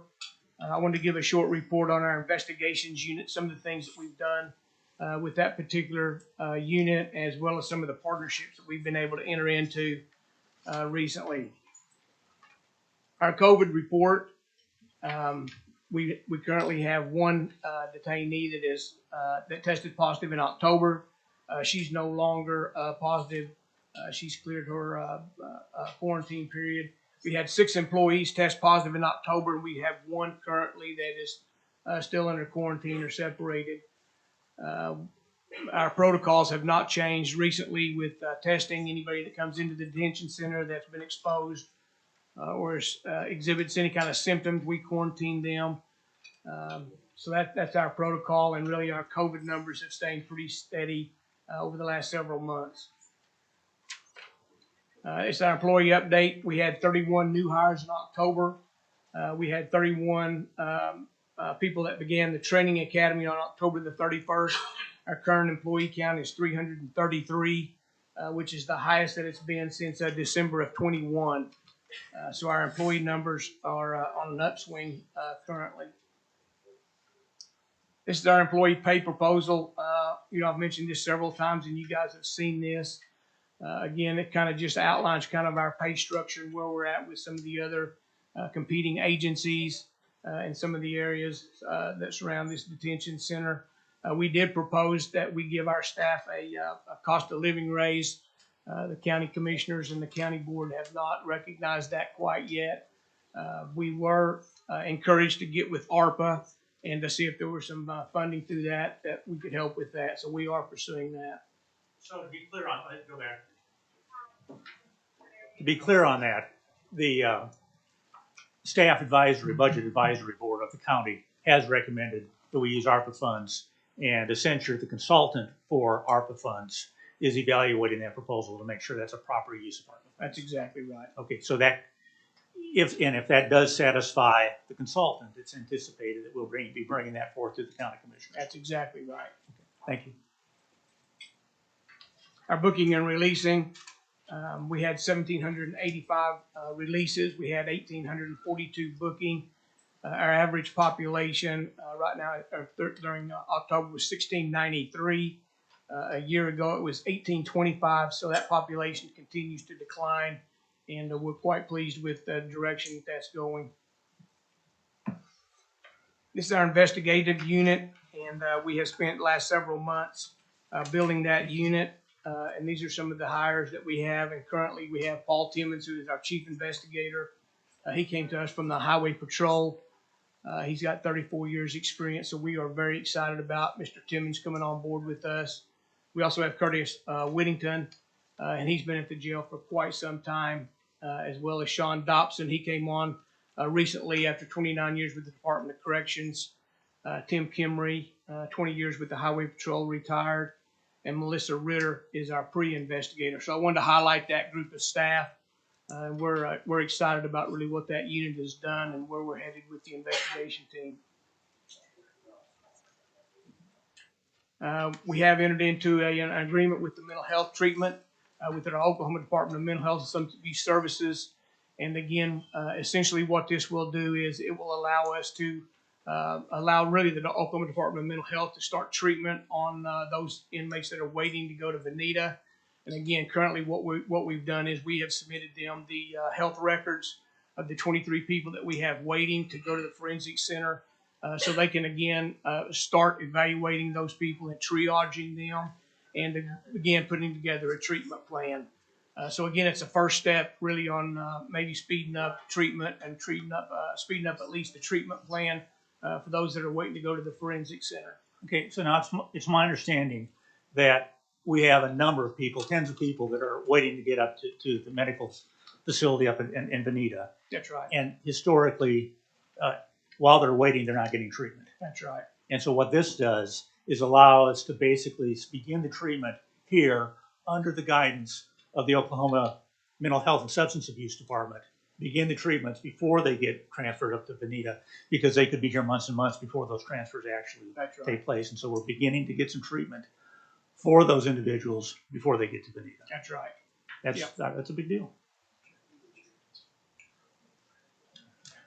Speaker 19: I wanted to give a short report on our investigations unit, some of the things that we've done with that particular unit, as well as some of the partnerships that we've been able to enter into recently. Our COVID report, we currently have one detainee that is that tested positive in October. She's no longer positive. She's cleared her quarantine period. We had 6 employees test positive in October, and we have one currently that is still under quarantine or separated. Our protocols have not changed recently with testing anybody that comes into the detention center that's been exposed or exhibits any kind of symptoms. We quarantine them. So that's our protocol, and really our COVID numbers have stayed pretty steady over the last several months. It's our employee update. We had 31 new hires in October. We had 31 people that began the training academy on October the 31st. Our current employee count is 333, which is the highest that it's been since December of 21. So our employee numbers are on an upswing currently. This is our employee pay proposal. I've mentioned this several times, and you guys have seen this. Again, it kind of just outlines kind of our pay structure and where we're at with some of the other competing agencies in some of the areas that surround this detention center. We did propose that we give our staff a cost of living raise. The county commissioners and the county board have not recognized that quite yet. We were encouraged to get with ARPA and to see if there was some funding through that we could help with that. So we are pursuing that.
Speaker 1: So to be clear on, go back. To be clear on that, the staff advisory, budget advisory board of the county has recommended that we use ARPA funds, and Accenture, the consultant for ARPA funds, is evaluating that proposal to make sure that's a proper use of ARPA.
Speaker 19: That's exactly right.
Speaker 1: Okay, so that if that does satisfy the consultant, it's anticipated that we'll be bringing that forth to the county commissioners.
Speaker 19: That's exactly right.
Speaker 1: Okay, thank you.
Speaker 19: Our booking and releasing, we had 1,785 releases. We had 1,842 booking. Our average population right now during October was 1,693. A year ago it was 1,825. So that population continues to decline, and we're quite pleased with the direction that's going. This is our investigative unit, and we have spent the last several months building that unit. And these are some of the hires that we have. And currently we have Paul Timmons, who is our chief investigator. He came to us from the Highway Patrol. He's got 34 years experience. So we are very excited about Mr. Timmons coming on board with us. We also have Curtis Whittington, and he's been at the jail for quite some time, as well as Sean Dobson. He came on recently after 29 years with the Department of Corrections. Tim Kimry, 20 years with the Highway Patrol, retired. And Melissa Ritter is our pre-investigator. So I wanted to highlight that group of staff. We're excited about really what that unit has done and where we're headed with the investigation team. We have entered into an agreement with the mental health treatment within our Oklahoma Department of Mental Health and Substance Abuse Services. And again, essentially what this will do is it will allow us to allow really the Oklahoma Department of Mental Health to start treatment on those inmates that are waiting to go to Veneta. And again, currently what we've done is we have submitted them the health records of the 23 people that we have waiting to go to the forensic center, so they can again start evaluating those people and triaging them, and again putting together a treatment plan. So again, it's a first step really on maybe speeding up treatment and speeding up at least the treatment plan for those that are waiting to go to the forensic center.
Speaker 1: Okay, so now it's my understanding that we have a number of people, tens of people that are waiting to get up to the medical facility up in Bonita.
Speaker 19: That's right.
Speaker 1: And historically, while they're waiting, they're not getting treatment.
Speaker 19: That's right.
Speaker 1: And so what this does is allow us to basically begin the treatment here under the guidance of the Oklahoma Mental Health and Substance Abuse Department. Begin the treatments before they get transferred up to Bonita, because they could be here months and months before those transfers actually
Speaker 19: That's right.
Speaker 1: take place. And so we're beginning to get some treatment for those individuals before they get to Bonita.
Speaker 19: That's right.
Speaker 1: That's a big deal.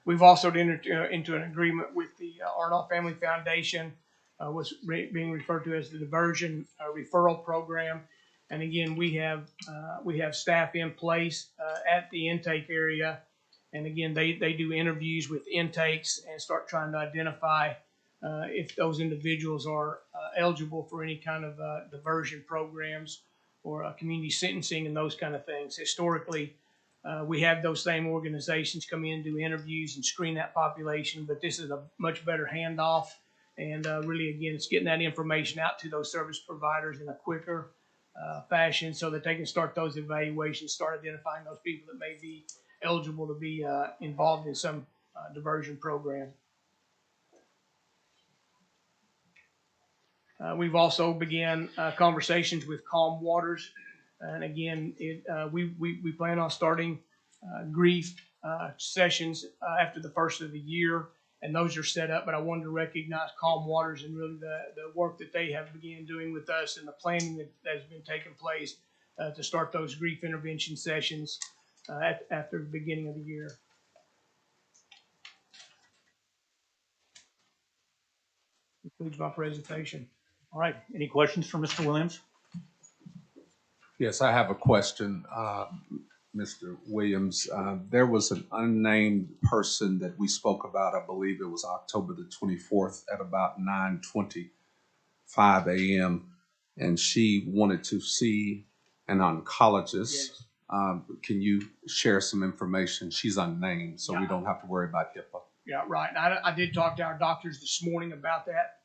Speaker 19: We've also entered into an agreement with the Arnold Family Foundation, what's being referred to as the Diversion Referral Program. And again, we have staff in place at the intake area. And again, they do interviews with intakes and start trying to identify if those individuals are eligible for any kind of diversion programs or community sentencing and those kind of things. Historically, we have those same organizations come in, do interviews and screen that population, but this is a much better handoff. And really, again, it's getting that information out to those service providers in a quicker fashion so that they can start those evaluations, start identifying those people that may be eligible to be involved in some diversion program. We've also began conversations with Calm Waters. And again, we plan on starting grief sessions after the first of the year, and those are set up. But I wanted to recognize Calm Waters and really the work that they have began doing with us and the planning that has been taking place to start those grief intervention sessions after the beginning of the year. Concludes my presentation.
Speaker 1: All right. Any questions for Mr. Williams?
Speaker 2: Yes, I have a question, Mr. Williams. There was an unnamed person that we spoke about, I believe it was October the 24th at about 9:25 a.m. And she wanted to see an oncologist.
Speaker 19: Yes.
Speaker 2: Can you share some information? She's unnamed, so we don't have to worry about HIPAA.
Speaker 19: Yeah, right. And I did talk to our doctors this morning about that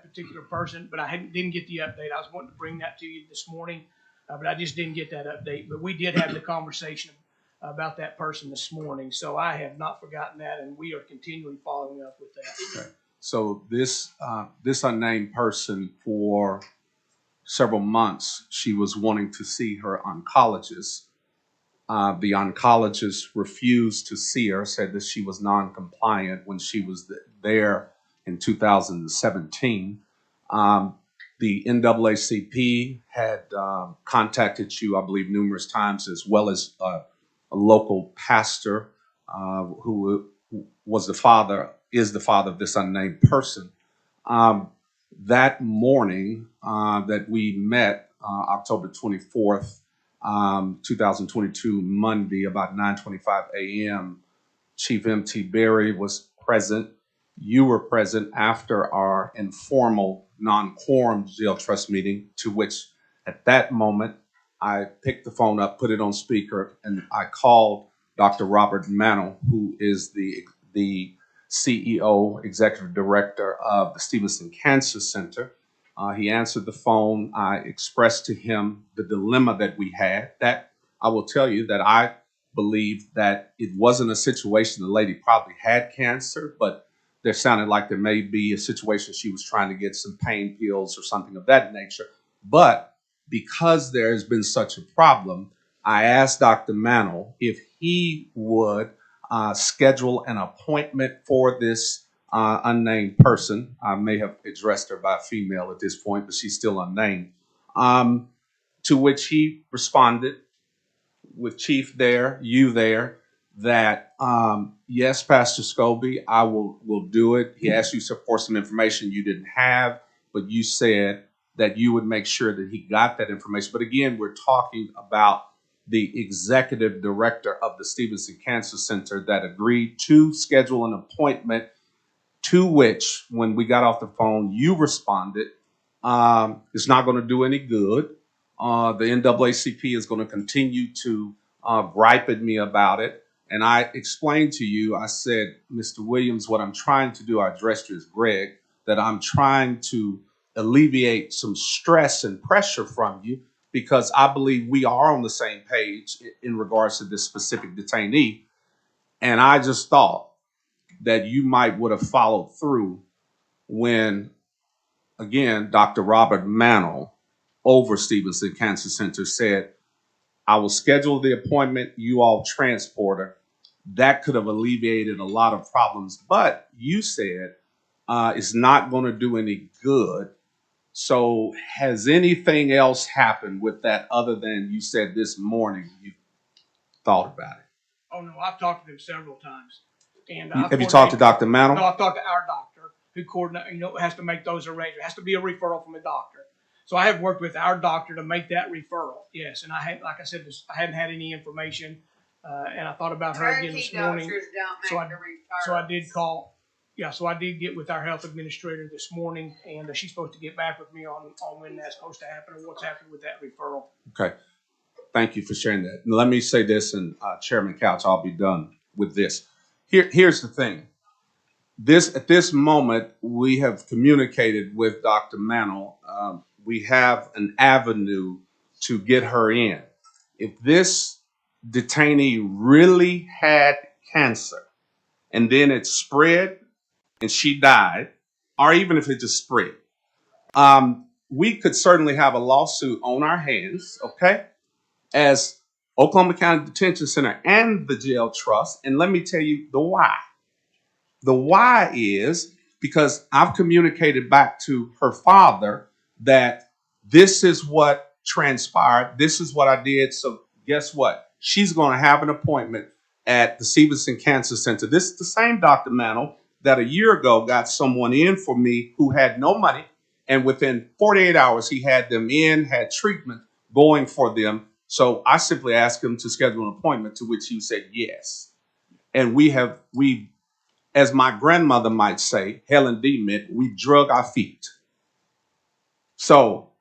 Speaker 19: particular person, but I didn't get the update. I was wanting to bring that to you this morning. But I just didn't get that update. But we did have the conversation about that person this morning. So I have not forgotten that, and we are continually following up with that.
Speaker 2: Okay. So this unnamed person, for several months, she was wanting to see her oncologist. The oncologist refused to see her, said that she was non-compliant when she was there in 2017. The NAACP had contacted you, I believe, numerous times, as well as a local pastor who is the father of this unnamed person. That morning that we met, October 24th, 2022, Monday, about 9:25 a.m., Chief M.T. Berry was present. You were present after our informal non-quorum jail trust meeting, to which at that moment I picked the phone up, put it on speaker, and I called Dr. Robert Mannell, who is the CEO, executive director of the Stevenson Cancer Center. He answered the phone. I expressed to him the dilemma that we had. That I will tell you that I believe that it wasn't a situation the lady probably had cancer, but there sounded like there may be a situation she was trying to get some pain pills or something of that nature. But because there has been such a problem, I asked Dr. Mannell if he would schedule an appointment for this unnamed person. I may have addressed her by female at this point, but she's still unnamed. To which he responded with Chief there, you there, that yes, Pastor Scobie, I will do it. He asked you for some information you didn't have, but you said that you would make sure that he got that information. But again, we're talking about the executive director of the Stevenson Cancer Center that agreed to schedule an appointment, to which, when we got off the phone, you responded, it's not going to do any good. The NAACP is going to continue to gripe at me about it. And I explained to you, I said, Mr. Williams, what I'm trying to do, I addressed you as Greg, that I'm trying to alleviate some stress and pressure from you because I believe we are on the same page in regards to this specific detainee. And I just thought that you would have followed through when, again, Dr. Robert Mannell over Stevenson Cancer Center said, I will schedule the appointment, you all transport her. That could have alleviated a lot of problems. But you said it's not going to do any good. So has anything else happened with that other than you said this morning you thought about it?
Speaker 19: Oh, no, I've talked to them several times. And
Speaker 2: Have you talked to Dr. Mannell?
Speaker 19: No, I've talked to our doctor who has to make those arrangements. It has to be a referral from a doctor. So I have worked with our doctor to make that referral. Yes, and like I said, I hadn't had any information, and I thought about her again this morning. So I did call. Yeah, so I did get with our health administrator this morning, and she's supposed to get back with me on when that's supposed to happen or what's happened with that referral.
Speaker 2: Okay. Thank you for sharing that. Let me say this, and Chairman Couch, I'll be done with this. Here's the thing. At this moment, we have communicated with Dr. Mannell. We have an avenue to get her in. If this detainee really had cancer and then it spread and she died, or even if it just spread, we could certainly have a lawsuit on our hands, okay, as Oklahoma County Detention Center and the Jail Trust. And let me tell you the why. The why is because I've communicated back to her father that this is what transpired. This is what I did. So guess what? She's going to have an appointment at the Stevenson Cancer Center. This is the same Dr. Mannell that a year ago got someone in for me who had no money. And within 48 hours, he had them in, had treatment going for them. So I simply asked him to schedule an appointment, to which he said yes. And we, as my grandmother might say, Helen D. meant, we drug our feet. So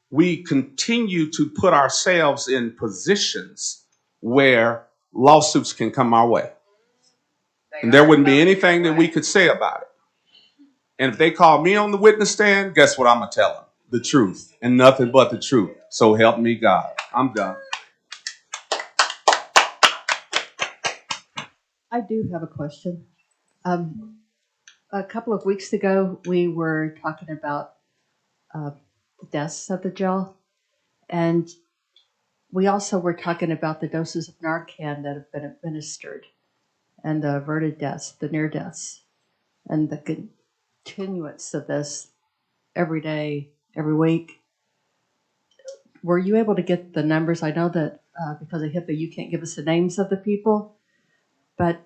Speaker 2: we continue to put ourselves in positions where lawsuits can come our way. And there wouldn't be anything that we could say about it. And if they call me on the witness stand, guess what I'm going to tell them? The truth and nothing but the truth. So help me God. I'm done.
Speaker 4: I do have a question. A couple of weeks ago, we were talking about the deaths at the jail, and we also were talking about the doses of Narcan that have been administered, and the averted deaths, the near deaths, and the continuance of this every day, every week. Were you able to get the numbers? I know that because of HIPAA, you can't give us the names of the people, but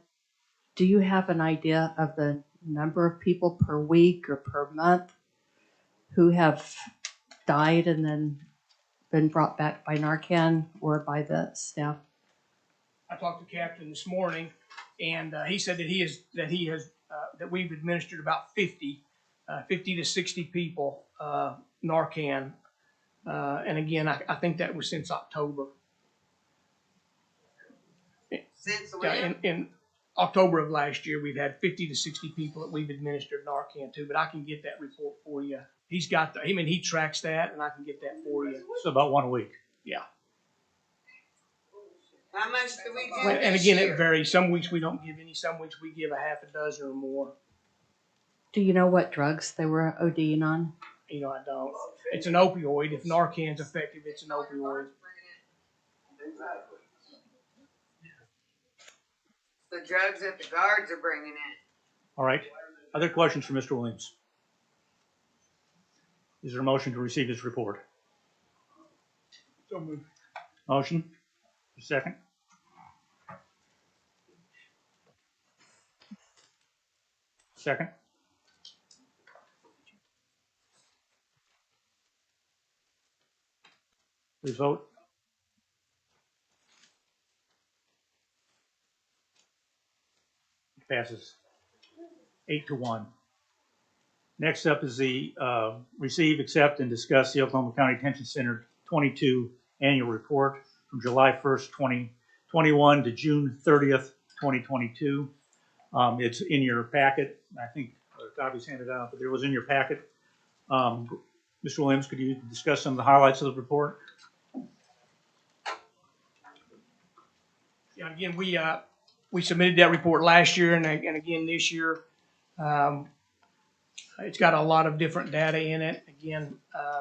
Speaker 4: do you have an idea of the number of people per week or per month who have died and then been brought back by Narcan or by the staff?
Speaker 19: I talked to Captain this morning, and he said that we've administered about 50 to 60 people Narcan, and again, I think that was since October.
Speaker 13: Since
Speaker 19: in October of last year, we've had 50 to 60 people that we've administered Narcan to, but I can get that report for you. He's got he tracks that, and I can get that for you.
Speaker 1: So about 1 week.
Speaker 19: Yeah.
Speaker 13: How much do we give
Speaker 19: And
Speaker 13: this
Speaker 19: again,
Speaker 13: year?
Speaker 19: it varies. Some weeks we don't give any. Some weeks we give a half a dozen or more.
Speaker 4: Do you know what drugs they were ODing on?
Speaker 19: I don't. It's an opioid. If Narcan's effective, it's an opioid.
Speaker 13: The drugs that the guards are bringing in.
Speaker 1: All right. Other questions for Mr. Williams? Is there a motion to receive this report?
Speaker 19: So moved.
Speaker 1: Motion? Second? Second? Please vote. Passes 8-1. Next up is the receive, accept, and discuss the Oklahoma County Detention Center 2022 annual report from July 1st, 2021 to June 30th, 2022. It's in your packet. I think copies handed out, but it was in your packet. Mr. Williams, could you discuss some of the highlights of the report?
Speaker 19: Yeah, again, we submitted that report last year and again this year. It's got a lot of different data in it. Again,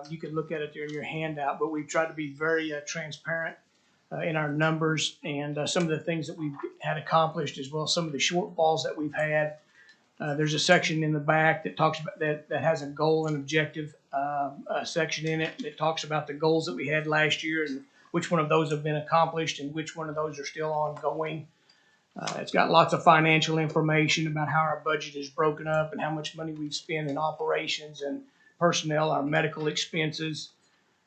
Speaker 19: you can look at it there in your handout, but we've tried to be very transparent in our numbers and some of the things that we've had accomplished, as well as some of the shortfalls that we've had. There's a section in the back that talks about that has a goal and objective section in it that talks about the goals that we had last year and which one of those have been accomplished and which one of those are still ongoing. It's got lots of financial information about how our budget is broken up and how much money we've spent in operations and personnel, our medical expenses.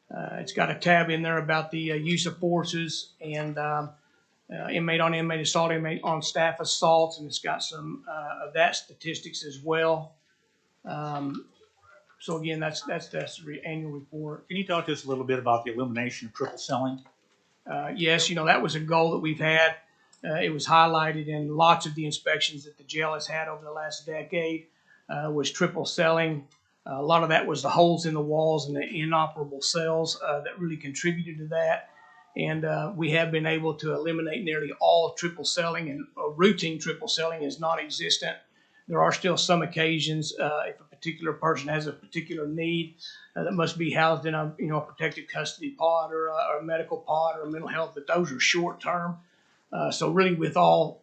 Speaker 19: It's got a tab in there about the use of forces and inmate on inmate assault, inmate on staff assaults, and it's got some of that statistics as well. So again, that's the annual report.
Speaker 1: Can you talk to us a little bit about the elimination of triple selling?
Speaker 19: Yes, that was a goal that we've had. It was highlighted in lots of the inspections that the jail has had over the last decade, was triple selling. A lot of that was the holes in the walls and the inoperable cells that really contributed to that. And we have been able to eliminate nearly all triple selling, and routine triple selling is non-existent. There are still some occasions if a particular person has a particular need that must be housed in a protected custody pod or a medical pod or mental health, but those are short term. So really with all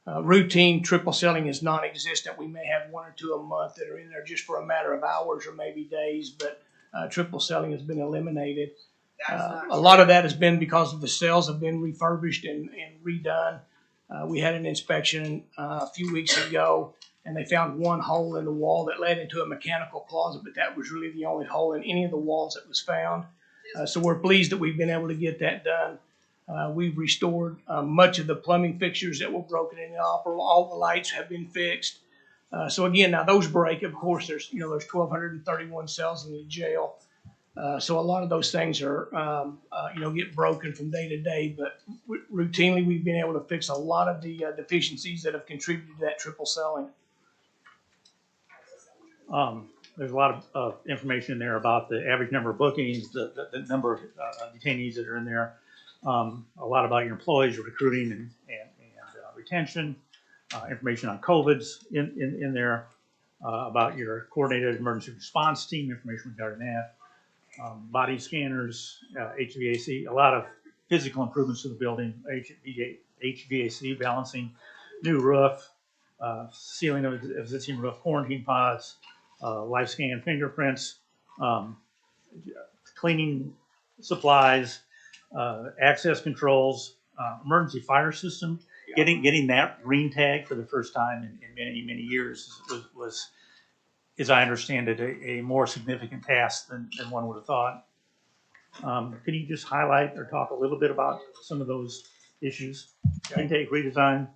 Speaker 19: routine triple selling is non-existent. We may have one or two a month that are in there just for a matter of hours or maybe days, but triple selling has been eliminated. A lot of that has been because of the cells have been refurbished and redone. We had an inspection a few weeks ago, and they found one hole in the wall that led into a mechanical closet, but that was really the only hole in any of the walls that was found. So we're pleased that we've been able to get that done. We've restored much of the plumbing fixtures that were broken and inoperable. All the lights have been fixed. So again, now those break. Of course, there's 1,231 cells in the jail. So a lot of those things are, get broken from day to day, but routinely we've been able to fix a lot of the deficiencies that have contributed to that triple selling.
Speaker 1: There's a lot of information in there about the average number of bookings, the number of detainees that are in there, a lot about your employees, your recruiting and retention, information on COVIDs in there, about your coordinated emergency response team, information regarding that. Body scanners, HVAC, a lot of physical improvements to the building, HVAC balancing, new roof, sealing of existing roof, quarantine pods, live scan fingerprints, cleaning supplies, access controls, emergency fire system. Getting that green tag for the first time in many years was, as I understand it, a more significant task than one would have thought. Can you just highlight or talk a little bit about some of those issues? Intake redesign.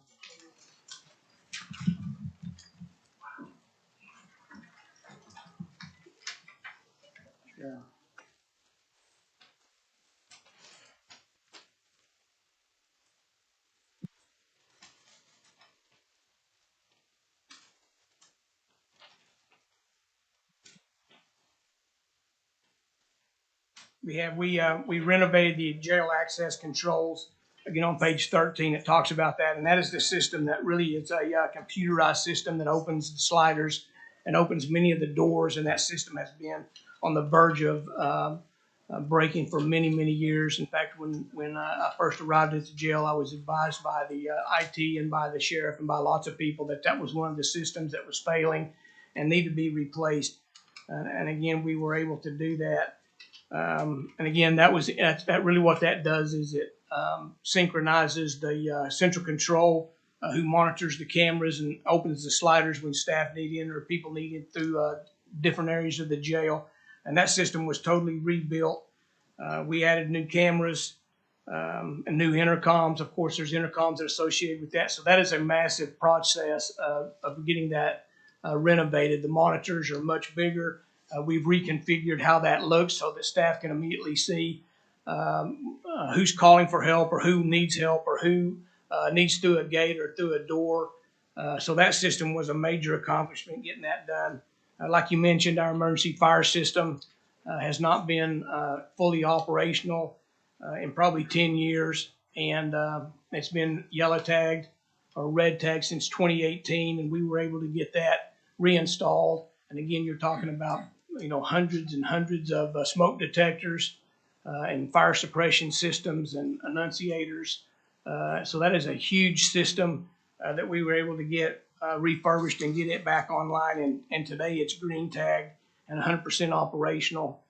Speaker 1: Yeah.
Speaker 19: We renovated the jail access controls. Again, on page 13, it talks about that, and that is the system that really is a computerized system that opens the sliders and opens many of the doors, and that system has been on the verge of breaking for many years. In fact, when I first arrived at the jail, I was advised by the IT and by the sheriff and by lots of people that was one of the systems that was failing and needed to be replaced. And again, we were able to do that. And again, that really what that does is it synchronizes the central control who monitors the cameras and opens the sliders when staff need in or people need in through different areas of the jail. And that system was totally rebuilt. We added new cameras and new intercoms. Of course, there's intercoms that are associated with that. So that is a massive process of getting that renovated. The monitors are much bigger. We've reconfigured how that looks so that staff can immediately see who's calling for help or who needs help or who needs through a gate or through a door. So that system was a major accomplishment getting that done. Like you mentioned, our emergency fire system has not been fully operational in probably 10 years. And it's been yellow tagged or red tagged since 2018. And we were able to get that reinstalled. And again, you're talking about, hundreds and hundreds of smoke detectors and fire suppression systems and annunciators. So that is a huge system that we were able to get refurbished and get it back online. And today it's green tagged and 100% operational.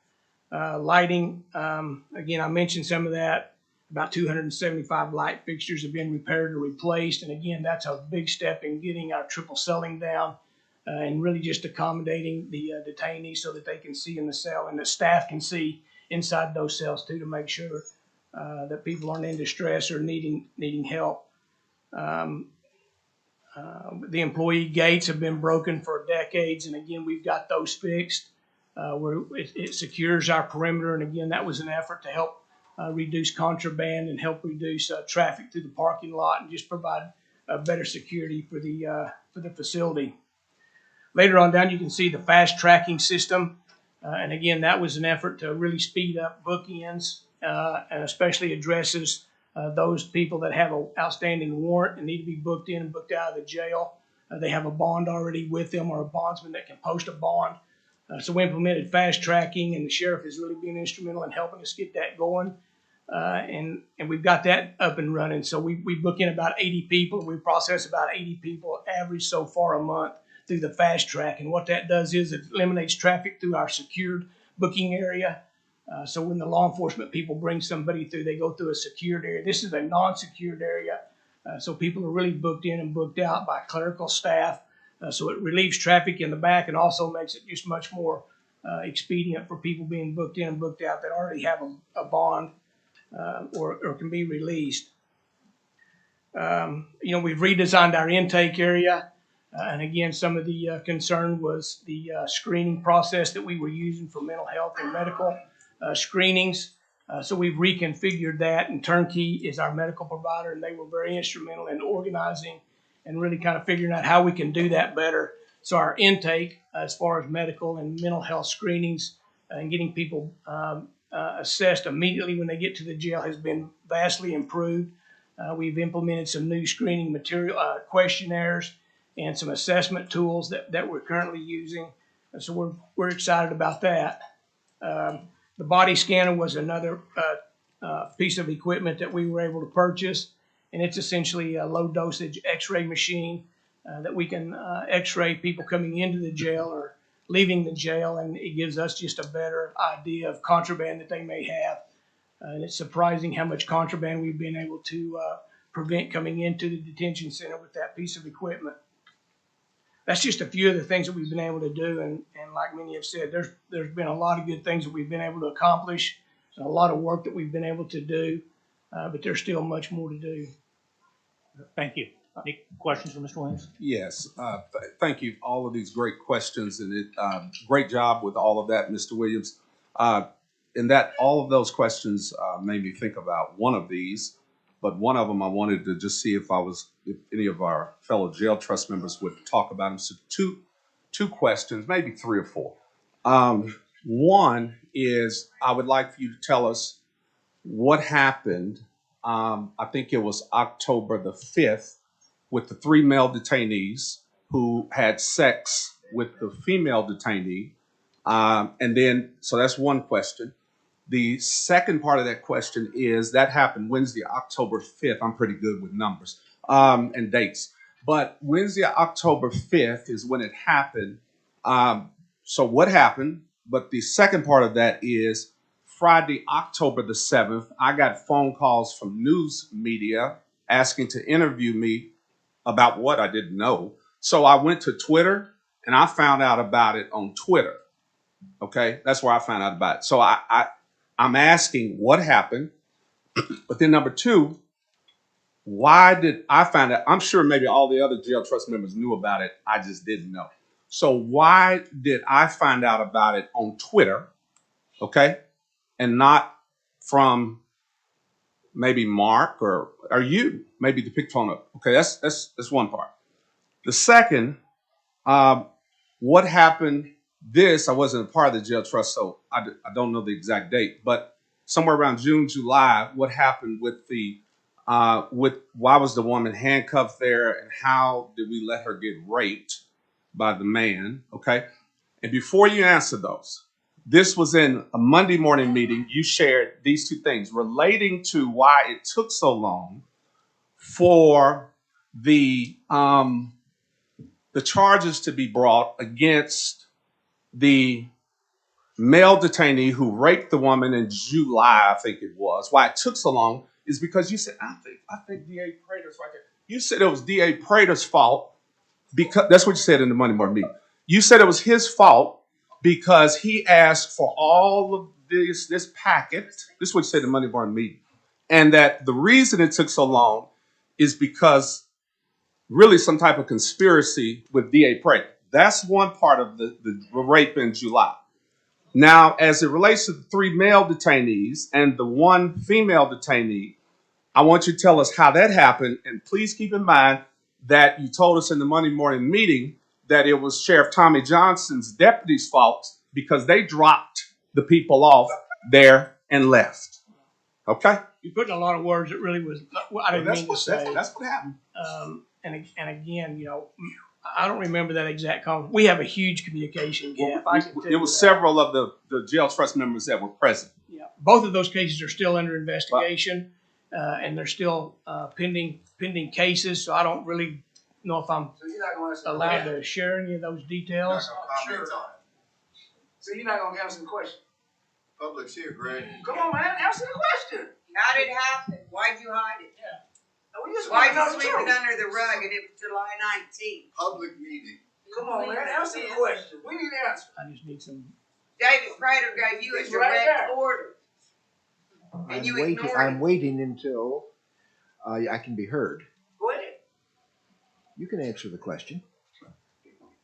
Speaker 19: Lighting, again, I mentioned some of that. About 275 light fixtures have been repaired or replaced. And again, that's a big step in getting our triple celling down and really just accommodating the detainees so that they can see in the cell and the staff can see inside those cells too, to make sure that people aren't in distress or needing help. The employee gates have been broken for decades, and again, we've got those fixed where it secures our perimeter. And again, that was an effort to help reduce contraband and help reduce traffic through the parking lot and just provide better security for the facility. Later on down, you can see the fast tracking system. And again, that was an effort to really speed up bookends and especially addresses those people that have an outstanding warrant and need to be booked in and booked out of the jail. They have a bond already with them or a bondsman that can post a bond. So we implemented fast tracking, and the sheriff has really been instrumental in helping us get that going. And we've got that up and running. So we book in about 80 people. We process about 80 people average so far a month through the fast track. And what that does is it eliminates traffic through our secured booking area. So when the law enforcement people bring somebody through, they go through a secured area. This is a non-secured area. So people are really booked in and booked out by clerical staff. So it relieves traffic in the back and also makes it just much more expedient for people being booked in and booked out that already have a bond or can be released. We've redesigned our intake area. And again, some of the concern was the screening process that we were using for mental health and medical screenings. So we've reconfigured that, and Turnkey is our medical provider, and they were very instrumental in organizing and really kind of figuring out how we can do that better. So our intake, as far as medical and mental health screenings and getting people assessed immediately when they get to the jail, has been vastly improved. We've implemented some new screening material, questionnaires, and some assessment tools that we're currently using. So we're excited about that. The body scanner was another piece of equipment that we were able to purchase, and it's essentially a low dosage x-ray machine that we can x-ray people coming into the jail or leaving the jail, and it gives us just a better idea of contraband that they may have. And it's surprising how much contraband we've been able to prevent coming into the detention center with that piece of equipment. That's just a few of the things that we've been able to do, and like many have said, there's been a lot of good things that we've been able to accomplish, and a lot of work that we've been able to do, but there's still much more to do.
Speaker 1: Thank you. Any questions for Mr. Williams?
Speaker 2: Yes, thank you. All of these great questions, and great job with all of that, Mr. Williams. And that all of those questions made me think about one of these, but one of them I wanted to just see if any of our fellow jail trust members would talk about them. So two questions, maybe three or four. One is I would like for you to tell us what happened. I think it was October the 5th with the 3 male detainees who had sex with the female detainee. And then, so that's one question. The second part of that question is that happened Wednesday, October 5th. I'm pretty good with numbers and dates. But Wednesday, October 5th is when it happened. So what happened? But the second part of that is Friday, October the 7th, I got phone calls from news media asking to interview me about what I didn't know. So I went to Twitter and I found out about it on Twitter. Okay, that's where I found out about it. So I'm asking what happened, but then number two, why did I find out? I'm sure maybe all the other jail trust members knew about it. I just didn't know. So why did I find out about it on Twitter, okay, and not from maybe Mark or you, maybe to pick phone up? Okay, that's one part. The second, what happened? This I wasn't a part of the jail trust, so I don't know the exact date, but somewhere around June, July, what happened with the why was the woman handcuffed there, and how did we let her get raped by the man? Okay, and before you answer those, this was in a Monday morning meeting. You shared these two things relating to why it took so long for the charges to be brought against the male detainee who raped the woman in July, I think it was. Why it took so long is because you said, I think D.A. Prater's right there. You said it was D.A. Prater's fault because that's what you said in the Monday morning meeting. You said it was his fault because he asked for all of this packet. This is what you said in the Monday morning meeting. And that the reason it took so long is because really some type of conspiracy with D.A. Prater. That's one part of the rape in July. Now, as it relates to the 3 male detainees and the 1 female detainee, I want you to tell us how that happened. And please keep in mind that you told us in the Monday morning meeting that it was Sheriff Tommy Johnson's deputy's fault because they dropped the people off there and left. Okay?
Speaker 19: You put in a lot of words that really was, I didn't mean to say.
Speaker 2: That's what happened.
Speaker 19: And again, you know, I don't remember that exact conversation. We have a huge communication gap.
Speaker 2: It was several of the jail trust members that were present.
Speaker 19: Yeah, both of those cases are still under investigation, and they're still pending cases. So I don't really know if I'm allowed to share any of those details.
Speaker 5: Sure. So you're not gonna answer the question?
Speaker 16: Public's here, Greg.
Speaker 5: Come on, man, answer the question.
Speaker 20: How did it happen? Why'd you hide it?
Speaker 5: Yeah. We just
Speaker 20: Why'd
Speaker 5: want to
Speaker 20: you
Speaker 5: know
Speaker 20: sweep
Speaker 5: the
Speaker 20: it
Speaker 5: truth.
Speaker 20: under the rug and it was July 19th?
Speaker 16: Public meeting.
Speaker 5: Come on, man, answer the question. We need an answer.
Speaker 19: I just need some.
Speaker 20: David Prater gave you a
Speaker 5: It's right
Speaker 20: direct
Speaker 5: there.
Speaker 20: order. And
Speaker 21: I'm
Speaker 20: you
Speaker 21: waiting,
Speaker 20: ignored
Speaker 21: I'm
Speaker 20: it.
Speaker 21: waiting until I can be heard.
Speaker 5: Go ahead.
Speaker 21: You can answer the question.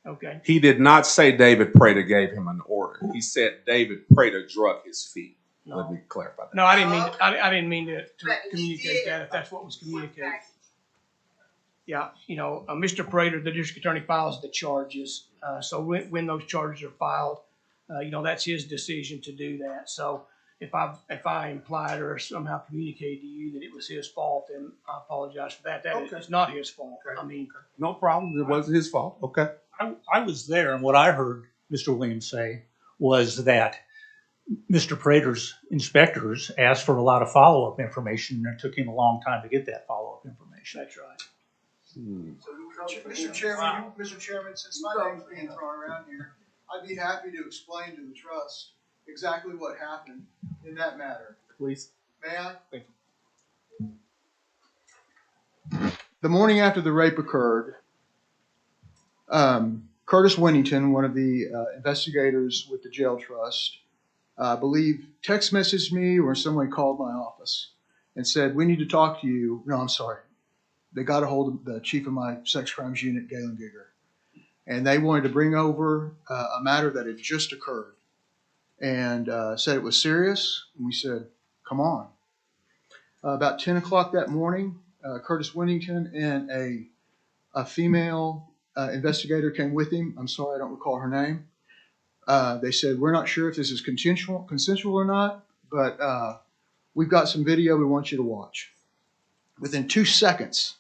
Speaker 19: Okay.
Speaker 2: He did not say David Prater gave him an order. He said David Prater drug his feet. Let me clarify that.
Speaker 19: No, I didn't mean. I didn't mean to communicate that. If that's what was communicated. Yeah, you know, Mr. Prater, the district attorney, files the charges. So when those charges are filed, you know, that's his decision to do that. So if I implied or somehow communicated to you that it was his fault, then I apologize for that. That is not his fault. I mean,
Speaker 2: No problem. It wasn't his fault. Okay.
Speaker 1: I was there, and what I heard Mr. Williams say was that Mr. Prater's inspectors asked for a lot of follow-up information, and it took him a long time to get that follow-up information.
Speaker 19: That's right.
Speaker 5: Mr. Chairman, since my name's being thrown around here, I'd be happy to explain to the trust exactly what happened in that matter.
Speaker 2: Please.
Speaker 5: May I? The morning after the rape occurred, Curtis Winnington, one of the investigators with the jail trust, I believe text messaged me or someone called my office and said, "We need to talk to you." No, I'm sorry. They got a hold of the chief of my sex crimes unit, Galen Giger, and they wanted to bring over a matter that had just occurred and said it was serious. And we said, "Come on." About 10 o'clock that morning, Curtis Winnington and a female investigator came with him. I'm sorry, I don't recall her name. They said, "We're not sure if this is consensual or not, but we've got some video we want you to watch." Within 2 seconds,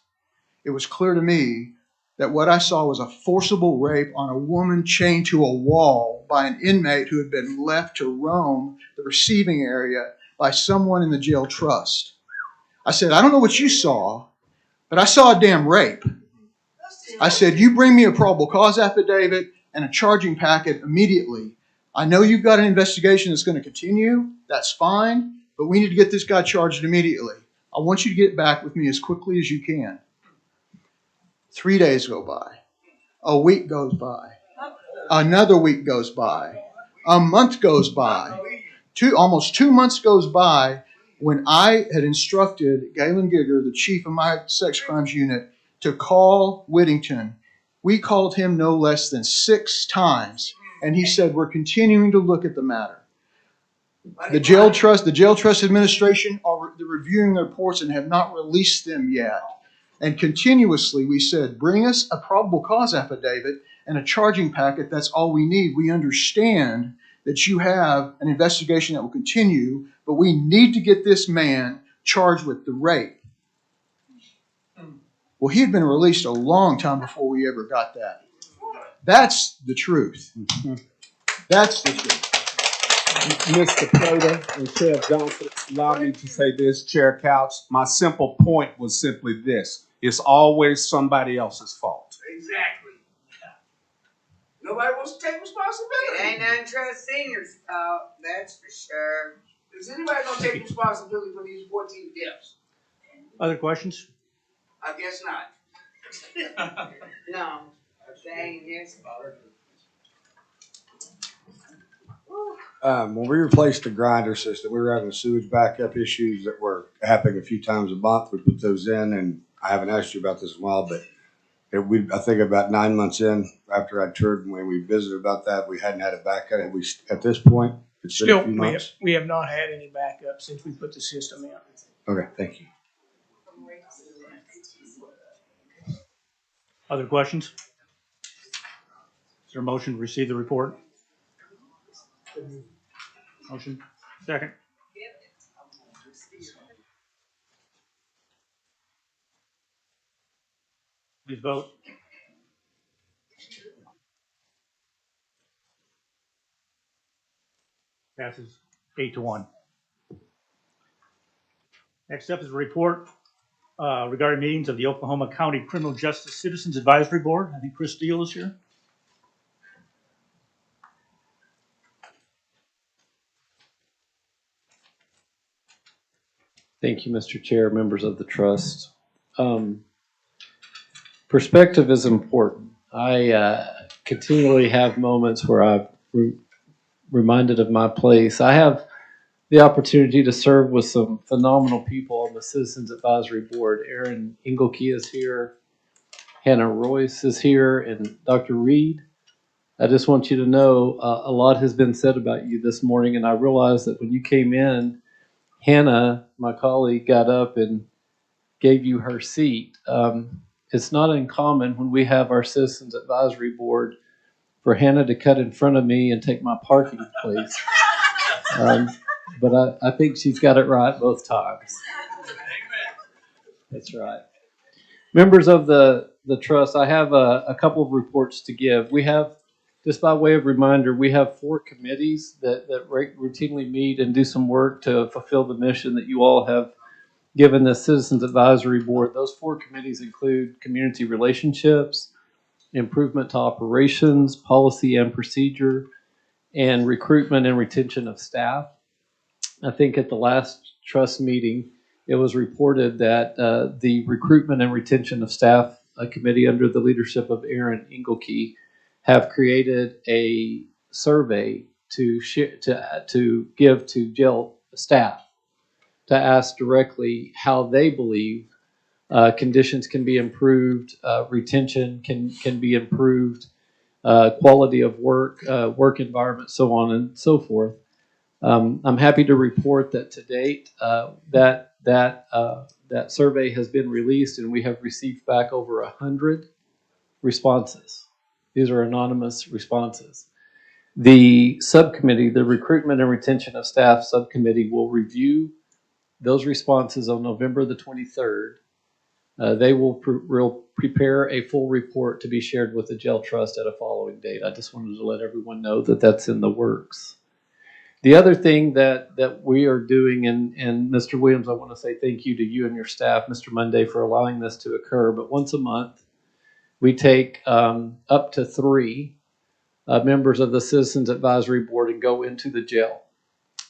Speaker 5: it was clear to me that what I saw was a forcible rape on a woman chained to a wall by an inmate who had been left to roam the receiving area by someone in the jail trust. I said, "I don't know what you saw, but I saw a damn rape." I said, "You bring me a probable cause affidavit and a charging packet immediately. I know you've got an investigation that's going to continue. That's fine, but we need to get this guy charged immediately. I want you to get back with me as quickly as you can." 3 days go by. A week goes by. Another week goes by. A month goes by. Almost 2 months goes by when I had instructed Galen Giger, the chief of my sex crimes unit, to call Whittington We called him no less than 6 times, and he said, we're continuing to look at the matter. The jail trust administration are reviewing the reports and have not released them yet. And continuously we said, bring us a probable cause affidavit and a charging packet. That's all we need. We understand that you have an investigation that will continue, but we need to get this man charged with the rape. Well, he had been released a long time before we ever got that. That's the truth. That's the truth.
Speaker 2: Mr. Prater and Chair Johnson, allow me to say this, Chair Couch. My simple point was simply this. It's always somebody else's fault.
Speaker 21: Exactly. Nobody wants to take responsibility.
Speaker 20: It ain't untrust seniors' fault, that's for sure.
Speaker 21: Is anybody gonna take responsibility for these 14 deaths?
Speaker 1: Other questions?
Speaker 21: I guess not.
Speaker 20: No, they ain't his fault.
Speaker 3: When we replaced the grinder system, we were having sewage backup issues that were happening a few times a month. We put those in, and I haven't asked you about this in a while, but I think about 9 months in, after I toured, when we visited about that, we hadn't had a backup. And at this point, it's been a few months.
Speaker 19: We have not had any backup since we put the system in.
Speaker 3: Okay, thank you.
Speaker 1: Other questions? Is there a motion to receive the report? Motion. Second. Please vote. Passes 8-1. Next up is a report regarding meetings of the Oklahoma County Criminal Justice Citizens Advisory Board. I think Chris Steele is here.
Speaker 22: Thank you, Mr. Chair, members of the trust. Perspective is important. I continually have moments where I'm reminded of my place. I have the opportunity to serve with some phenomenal people on the Citizens Advisory Board. Aaron Engelke is here, Hannah Royce is here, and Dr. Reed. I just want you to know a lot has been said about you this morning, and I realized that when you came in, Hannah, my colleague, got up and gave you her seat. It's not uncommon when we have our Citizens Advisory Board for Hannah to cut in front of me and take my parking place. But I think she's got it right both times. That's right. Members of the trust, I have a couple of reports to give. We have, just by way of reminder, we have 4 committees that routinely meet and do some work to fulfill the mission that you all have given the Citizens Advisory Board. Those 4 committees include community relationships, improvement to operations, policy and procedure, and recruitment and retention of staff. I think at the last trust meeting, it was reported that the recruitment and retention of staff committee under the leadership of Aaron Engelke have created a survey to give to jail staff to ask directly how they believe conditions can be improved, retention can be improved, quality of work, work environment, so on and so forth. I'm happy to report that to date that survey has been released and we have received back over 100 responses. These are anonymous responses. The subcommittee, the Recruitment and Retention of Staff subcommittee, will review those responses on November the 23rd. They will prepare a full report to be shared with the jail trust at a following date. I just wanted to let everyone know that that's in the works. The other thing that we are doing, and Mr. Williams, I want to say thank you to you and your staff, Mr. Monday, for allowing this to occur, but once a month, we take up to 3 members of the Citizens Advisory Board and go into the jail.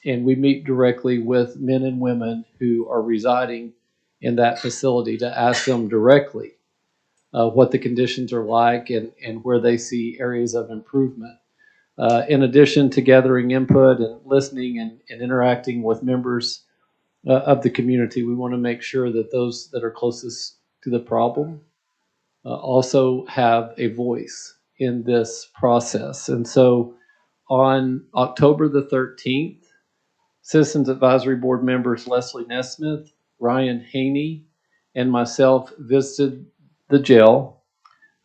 Speaker 22: And we meet directly with men and women who are residing in that facility to ask them directly what the conditions are like and where they see areas of improvement. In addition to gathering input and listening and interacting with members of the community, we want to make sure that those that are closest to the problem also have a voice in this process. And so on October the 13th, Citizens Advisory Board members Leslie Nesmith, Ryan Haney, and myself visited the jail.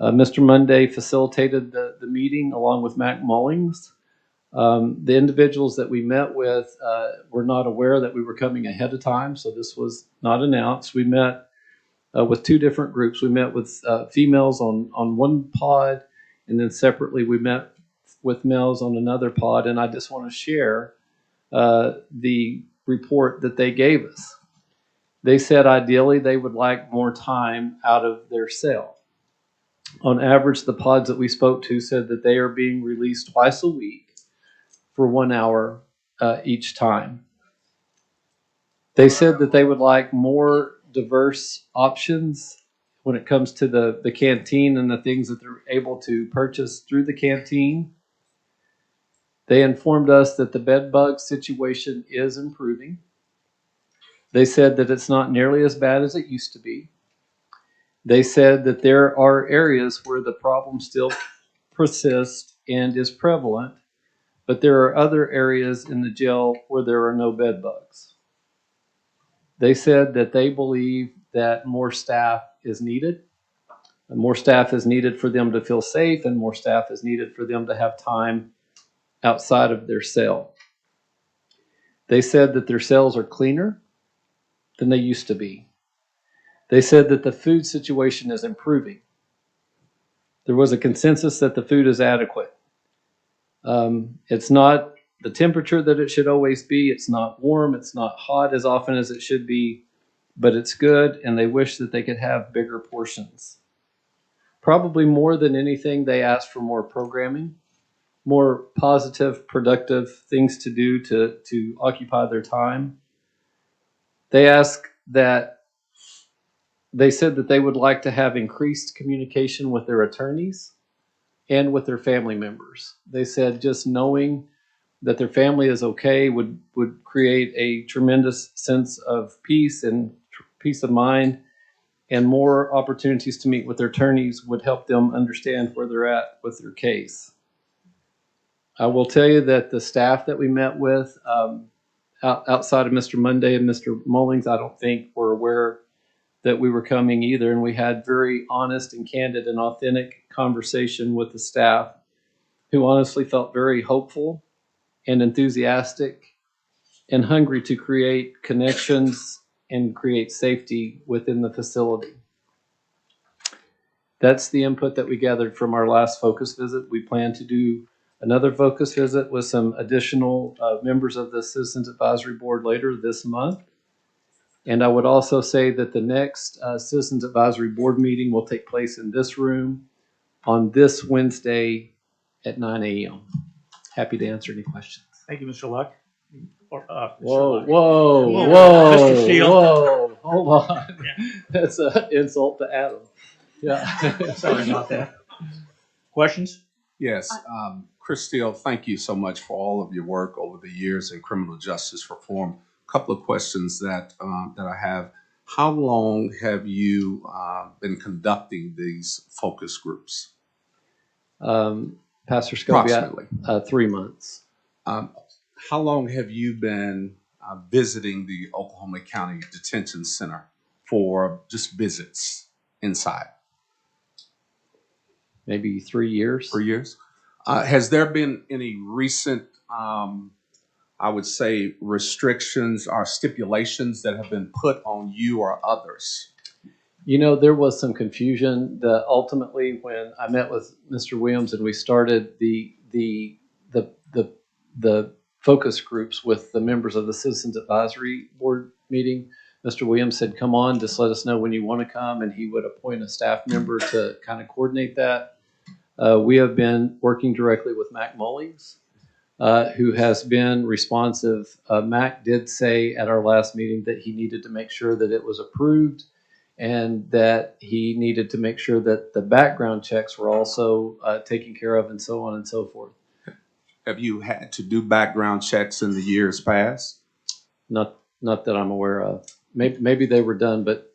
Speaker 22: Mr. Monday facilitated the meeting along with Mac Mullings. The individuals that we met with were not aware that we were coming ahead of time, so this was not announced. We met with two different groups. We met with females on one pod, and then separately we met with males on another pod. And I just want to share the report that they gave us. They said ideally they would like more time out of their cell. On average, the pods that we spoke to said that they are being released twice a week for 1 hour each time. They said that they would like more diverse options when it comes to the canteen and the things that they're able to purchase through the canteen. They informed us that the bed bug situation is improving. They said that it's not nearly as bad as it used to be. They said that there are areas where the problem still persists and is prevalent, but there are other areas in the jail where there are no bed bugs. They said that they believe that more staff is needed. More staff is needed for them to feel safe, and more staff is needed for them to have time outside of their cell. They said that their cells are cleaner than they used to be. They said that the food situation is improving. There was a consensus that the food is adequate. It's not the temperature that it should always be. It's not warm. It's not hot as often as it should be, but it's good, and they wish that they could have bigger portions. Probably more than anything, they asked for more programming, more positive, productive things to do to occupy their time. They said that they would like to have increased communication with their attorneys and with their family members. They said just knowing that their family is okay would create a tremendous sense of peace and peace of mind, and more opportunities to meet with their attorneys would help them understand where they're at with their case. I will tell you that the staff that we met with, outside of Mr. Monday and Mr. Mullings, I don't think were aware that we were coming either, and we had very honest and candid and authentic conversation with the staff, who honestly felt very hopeful and enthusiastic and hungry to create connections and create safety within the facility. That's the input that we gathered from our last focus visit. We plan to do another focus visit with some additional members of the Citizens Advisory Board later this month. And I would also say that the next Citizens Advisory Board meeting will take place in this room on this Wednesday at 9 a.m. Happy to answer any questions.
Speaker 1: Thank you, Mr. Luck.
Speaker 22: Whoa,
Speaker 1: Mr. Steele.
Speaker 22: whoa, hold on. That's an insult to Adam. Yeah.
Speaker 1: Sorry about that. Questions?
Speaker 2: Yes. Chris Steele, thank you so much for all of your work over the years in criminal justice reform. A couple of questions that I have. How long have you been conducting these focus groups?
Speaker 22: Pastor Scobie, 3 months.
Speaker 2: How long have you been visiting the Oklahoma County Detention Center for just visits inside?
Speaker 22: Maybe 3 years.
Speaker 2: 3 years. Has there been any recent, I would say, restrictions or stipulations that have been put on you or others?
Speaker 22: You know, there was some confusion that ultimately when I met with Mr. Williams and we started the focus groups with the members of the Citizens Advisory Board meeting, Mr. Williams said, come on, just let us know when you want to come, and he would appoint a staff member to kind of coordinate that. We have been working directly with Mac Mullings, who has been responsive. Mac did say at our last meeting that he needed to make sure that it was approved and that he needed to make sure that the background checks were also taken care of and so on and so forth.
Speaker 2: Have you had to do background checks in the years past?
Speaker 22: Not that I'm aware of. Maybe they were done, but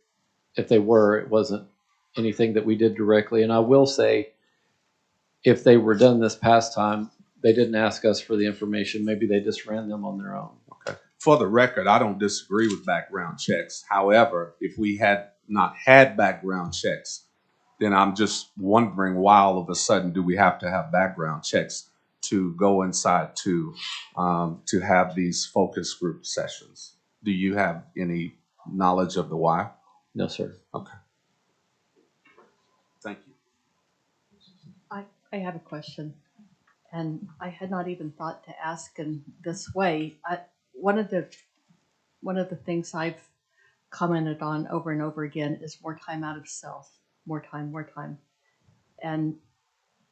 Speaker 22: if they were, it wasn't anything that we did directly. And I will say, if they were done this past time, they didn't ask us for the information. Maybe they just ran them on their own.
Speaker 2: Okay. For the record, I don't disagree with background checks. However, if we had not had background checks, then I'm just wondering why all of a sudden do we have to have background checks to go inside to have these focus group sessions? Do you have any knowledge of the why?
Speaker 22: No, sir.
Speaker 2: Okay. Thank you.
Speaker 4: I have a question, and I had not even thought to ask in this way. One of the things I've commented on over and over again is more time out of self, more time. And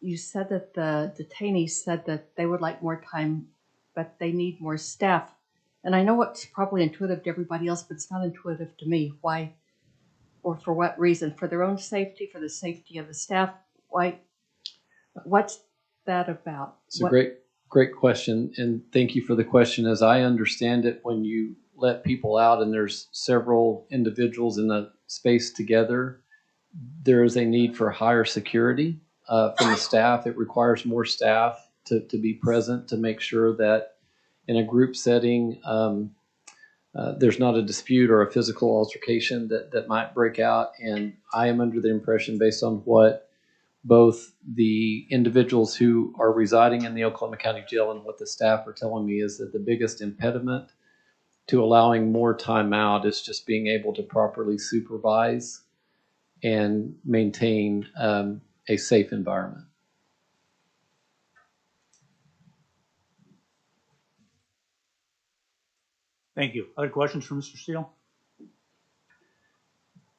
Speaker 4: you said that the detainees said that they would like more time, but they need more staff. And I know it's probably intuitive to everybody else, but it's not intuitive to me. Why, or for what reason? For their own safety, for the safety of the staff? Why? What's that about?
Speaker 22: It's a great question, and thank you for the question. As I understand it, when you let people out and there's several individuals in a space together, there is a need for higher security from the staff. It requires more staff to be present to make sure that in a group setting, there's not a dispute or a physical altercation that might break out. And I am under the impression, based on what both the individuals who are residing in the Oklahoma County Jail and what the staff are telling me, is that the biggest impediment to allowing more time out is just being able to properly supervise and maintain a safe environment.
Speaker 1: Thank you. Other questions for Mr. Steele?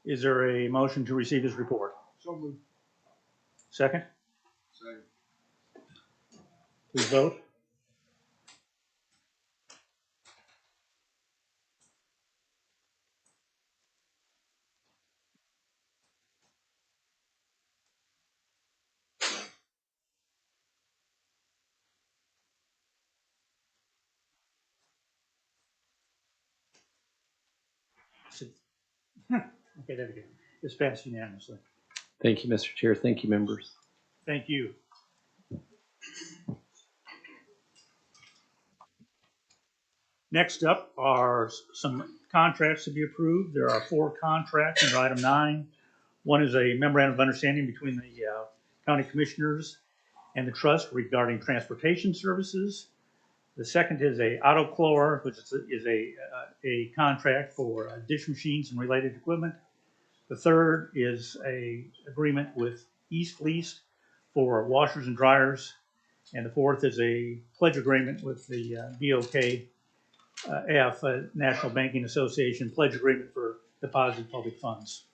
Speaker 1: Is there a motion to receive his report?
Speaker 5: So moved.
Speaker 1: Second?
Speaker 5: Second.
Speaker 1: Please vote. Okay, there we go. It's passed unanimously.
Speaker 22: Thank you, Mr. Chair. Thank you, members.
Speaker 1: Thank you. Next up are some contracts to be approved. There are 4 contracts under item 9. One is a memorandum of understanding between the county commissioners and the trust regarding transportation services. The second is a AutoClore, which is a contract for dish machines and related equipment. The third is a agreement with East Lease for washers and dryers. And the fourth is a pledge agreement with the BOK AF, National Banking Association, pledge agreement for deposit public funds.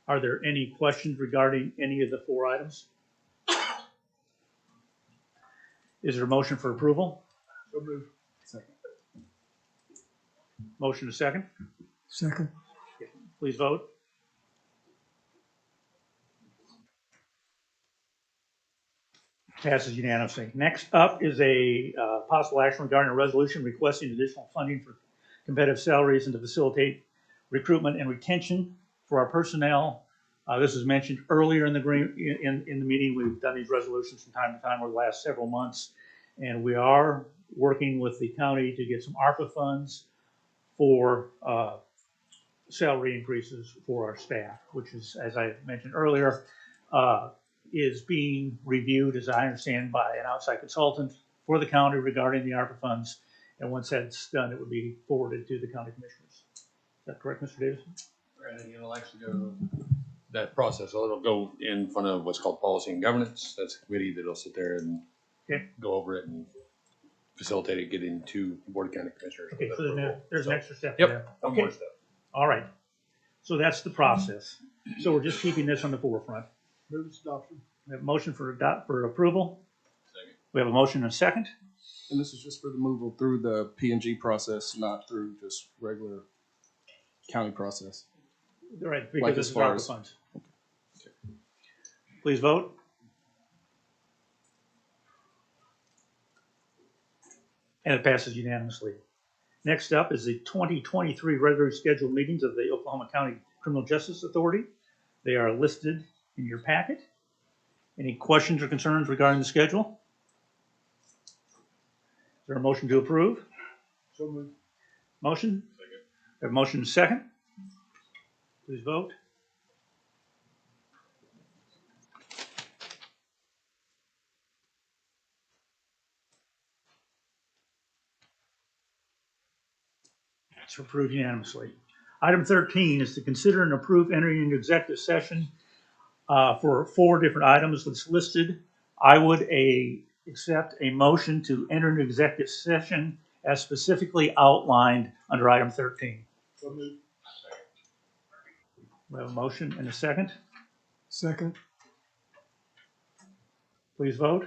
Speaker 1: Are there any questions regarding any of the 4 items? Is there a motion for approval?
Speaker 5: So moved. Second.
Speaker 1: Motion to second?
Speaker 5: Second.
Speaker 1: Please vote. Passes unanimously. Next up is a possible action regarding a resolution requesting additional funding for competitive salaries and to facilitate recruitment and retention for our personnel. This was mentioned earlier in the meeting. We've done these resolutions from time to time over the last several months, and we are working with the county to get some ARPA funds for salary increases for our staff, which is, as I mentioned earlier, is being reviewed, as I understand, by an outside consultant for the county regarding the ARPA funds. And once that's done, it would be forwarded to the county commissioners. Is that correct, Mr. Davis?
Speaker 6: Right, and it'll actually go that process. So it'll go in front of what's called policy and governance. That's a committee that'll sit there and go over it and facilitate it getting to the Board of County Commissioners.
Speaker 1: Okay, so there's an extra step
Speaker 6: Yep,
Speaker 1: there.
Speaker 6: one
Speaker 1: Okay.
Speaker 6: more step.
Speaker 1: All right. So that's the process. So we're just keeping this on the forefront.
Speaker 5: Move its adoption.
Speaker 1: We have a motion for approval. Second. We have a motion and a second.
Speaker 7: And this is just for the removal through the P&G process, not through just regular county process.
Speaker 1: Right, because
Speaker 7: Like
Speaker 1: this
Speaker 7: as
Speaker 1: is
Speaker 7: far
Speaker 1: ARPA
Speaker 7: as-
Speaker 1: funds. Please vote. And it passes unanimously. Next up is the 2023 regularly scheduled meetings of the Oklahoma County Criminal Justice Authority. They are listed in your packet. Any questions or concerns regarding the schedule? Is there a motion to approve?
Speaker 17: So moved.
Speaker 1: Motion? We have a motion second. Please vote. It's approved unanimously. Item 13 is to consider and approve entering into executive session for 4 different items that's listed. I would accept a motion to enter into executive session as specifically outlined under item 13.
Speaker 17: So moved.
Speaker 1: We have a motion and a second.
Speaker 5: Second.
Speaker 1: Please vote.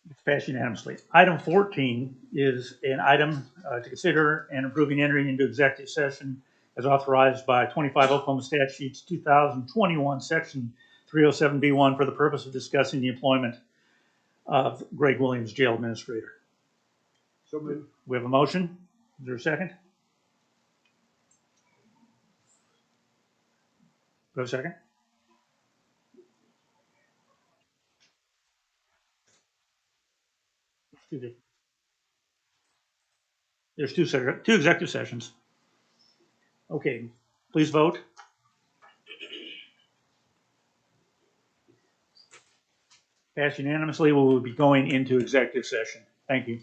Speaker 1: It's passed unanimously. Item 14 is an item to consider and approving entering into executive session as authorized by 25 Oklahoma Statutes 2021, Section 307B1 for the purpose of discussing the employment of Greg Williams, Jail Administrator.
Speaker 17: So moved.
Speaker 1: We have a motion. Is there a second? We have a second? There's two executive sessions. Okay, please vote. Passed unanimously. We will be going into executive session. Thank you.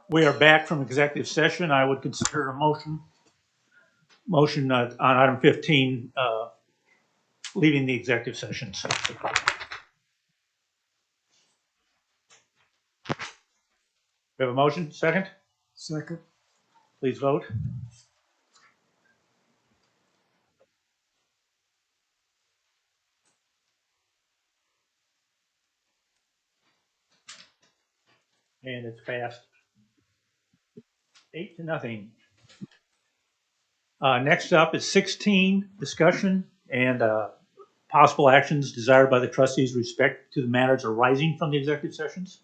Speaker 1: We are back from executive session. I would consider a motion on item 15, leaving the executive session. We have a motion, second?
Speaker 5: Second.
Speaker 1: Please vote. And it's passed 8-0. Next up is 16, discussion and possible actions desired by the trustees with respect to the matters arising from the executive sessions.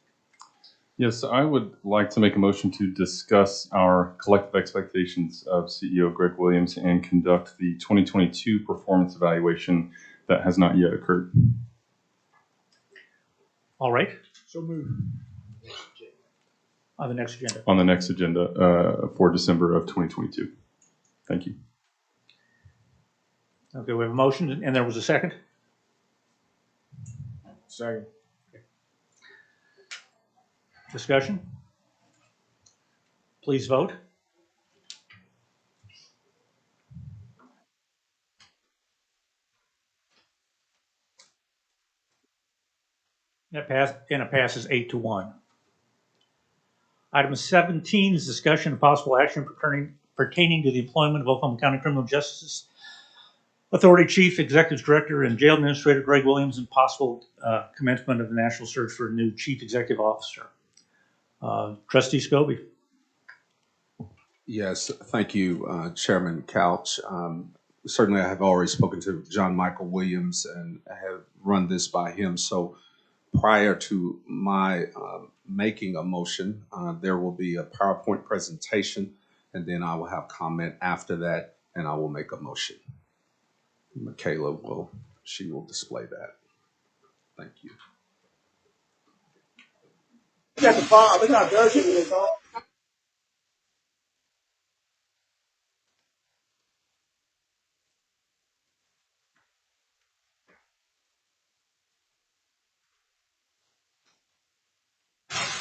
Speaker 8: Yes, I would like to make a motion to discuss our collective expectations of CEO Greg Williams and conduct the 2022 performance evaluation that has not yet occurred.
Speaker 1: All right,
Speaker 5: So moved.
Speaker 1: on the next agenda.
Speaker 8: On the next agenda for December of 2022. Thank you.
Speaker 1: Okay, we have a motion and there was a second.
Speaker 5: Second.
Speaker 1: Discussion? Please vote. It passes 8-1. Item 17 is discussion and possible action pertaining to the employment of Oklahoma County Criminal Justice Authority Chief, Executive Director, and Jail Administrator Greg Williams, and possible commencement of the national search for a new Chief Executive Officer. Trustee Scobie.
Speaker 2: Yes, thank you, Chairman Couch. Certainly, I have already spoken to John Michael Williams and have run this by him. So prior to my making a motion, there will be a PowerPoint presentation, and then I will have comment after that, and I will make a motion. Michaela will display that. Thank you.
Speaker 21: Look at the farm. Look how dirty it is, huh?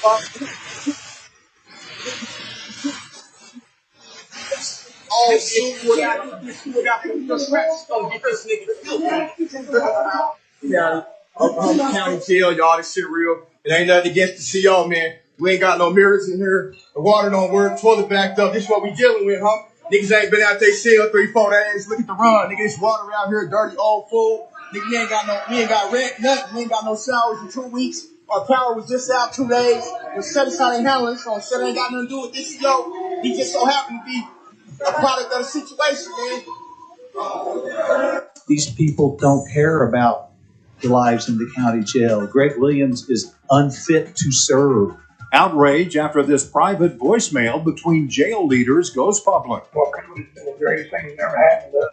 Speaker 21: Oh, shit. Yeah, Oklahoma County Jail, y'all, this shit real. It ain't nothing against the CO, man. We ain't got no mirrors in here. The water don't work. Toilet backed up. This is what we dealing with, huh? Niggas ain't been out they cell 3-4 days. Look at the run. Nigga, this water out here, dirty, old fool. Nigga, we ain't got rent, nothing. We ain't got no showers in 2 weeks. Our power was just out 2 days. The set aside ain't handling it, so shit ain't got nothing to do with this CO. He just so happened to be a product of the situation, man.
Speaker 9: These people don't care about the lives in the county jail. Greg Williams is unfit to serve.
Speaker 23: Outrage after this private voicemail between jail leaders goes public.
Speaker 19: Well, it's been the greatest thing that ever happened to us.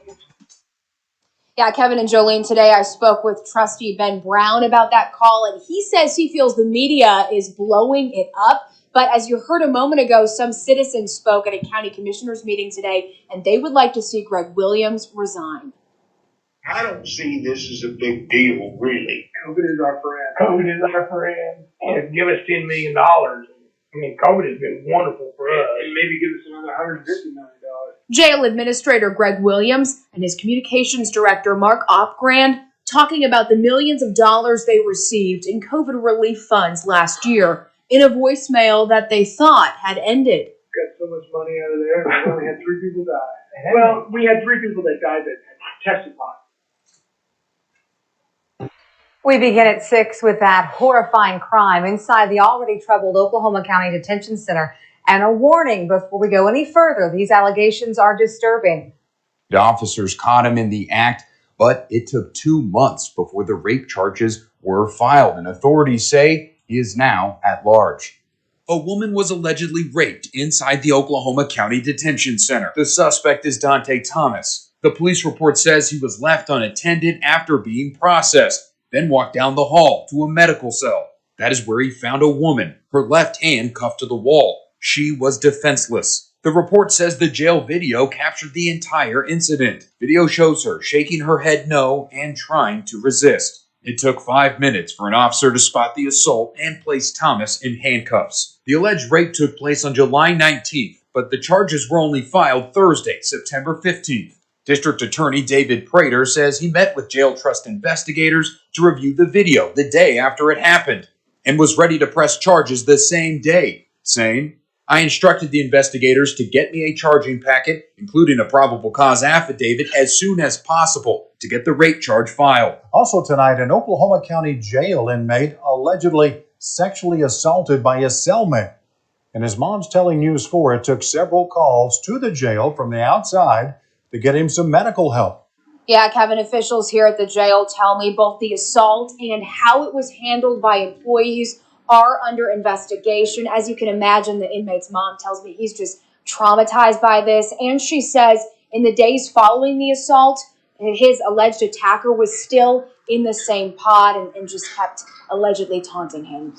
Speaker 24: Yeah, Kevin and Jolene, today I spoke with trustee Ben Brown about that call, and he says he feels the media is blowing it up. But as you heard a moment ago, some citizens spoke at a county commissioners meeting today, and they would like to see Greg Williams resign.
Speaker 25: I don't see this as a big deal, really.
Speaker 19: COVID is our friend. COVID is our friend. And give us $10 million. I mean, COVID has been wonderful for us. And maybe give us another $150 million.
Speaker 24: Jail Administrator Greg Williams and his communications director Mark Opgrand talking about the millions of dollars they received in COVID relief funds last year in a voicemail that they thought had ended.
Speaker 19: Got so much money out of there, and we only had 3 people die. Well, we had 3 people that died that tested positive.
Speaker 26: We begin at 6 with that horrifying crime inside the already troubled Oklahoma County Detention Center. And a warning before we go any further, these allegations are disturbing.
Speaker 27: The officers caught him in the act, but it took 2 months before the rape charges were filed, and authorities say he is now at large. A woman was allegedly raped inside the Oklahoma County Detention Center. The suspect is Dante Thomas. The police report says he was left unattended after being processed, then walked down the hall to a medical cell. That is where he found a woman, her left hand cuffed to the wall. She was defenseless. The report says the jail video captured the entire incident. Video shows her shaking her head no and trying to resist. It took 5 minutes for an officer to spot the assault and place Thomas in handcuffs. The alleged rape took place on July 19th, but the charges were only filed Thursday, September 15th. District Attorney David Prater says he met with jail trust investigators to review the video the day after it happened and was ready to press charges the same day, saying, "I instructed the investigators to get me a charging packet, including a probable cause affidavit, as soon as possible to get the rape charge filed."
Speaker 23: Also tonight, an Oklahoma County jail inmate allegedly sexually assaulted by his cellmate. And his mom's telling News 4 it took several calls to the jail from the outside to get him some medical help.
Speaker 24: Yeah, Kevin, officials here at the jail tell me both the assault and how it was handled by employees are under investigation. As you can imagine, the inmate's mom tells me he's just traumatized by this. And she says in the days following the assault, his alleged attacker was still in the same pod and just kept allegedly taunting him.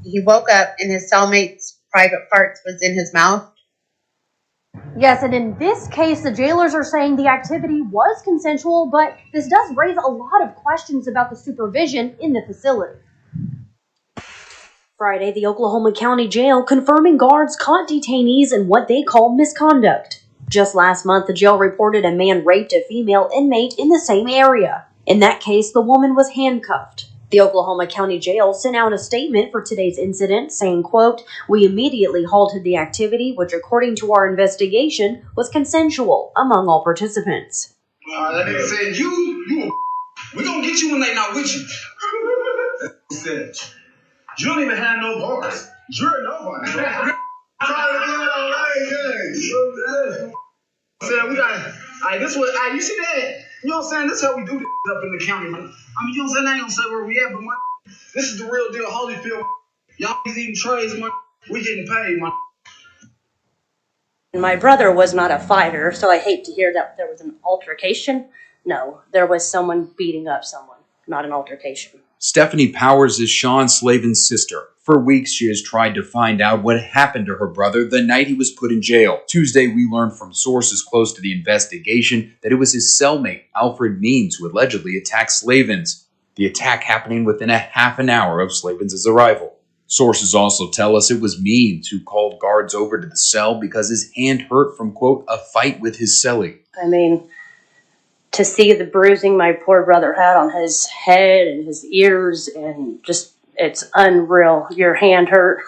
Speaker 10: He woke up and his cellmate's private parts was in his mouth.
Speaker 11: Yes, and in this case, the jailers are saying the activity was consensual, but this does raise a lot of questions about the supervision in the facility. Friday, the Oklahoma County Jail confirming guards caught detainees in what they call misconduct. Just last month, the jail reported a man raped a female inmate in the same area. In that case, the woman was handcuffed. The Oklahoma County Jail sent out a statement for today's incident saying, quote, "We immediately halted the activity, which according to our investigation was consensual among all participants."
Speaker 21: That nigga said, we gonna get you when they not with you. Said, you don't even have no bars. You're nobody. Said, we gotta, this was, you see that? You know what I'm saying? This is how we do this up in the county, man. I mean, you know what I'm saying? I ain't gonna say where we at, but man, this is the real deal. Holyfield, y'all is eating trays, man. We getting paid, man.
Speaker 11: My brother was not a fighter, so I hate to hear that there was an altercation. No, there was someone beating up someone, not an altercation.
Speaker 27: Stephanie Powers is Sean Slavin's sister. For weeks, she has tried to find out what happened to her brother the night he was put in jail. Tuesday, we learned from sources close to the investigation that it was his cellmate, Alfred Means, who allegedly attacked Slavins. The attack happening within a half an hour of Slavins' arrival. Sources also tell us it was Means who called guards over to the cell because his hand hurt from, quote, a fight with his cellie.
Speaker 11: I mean, to see the bruising my poor brother had on his head and his ears and just, it's unreal. Your hand hurt.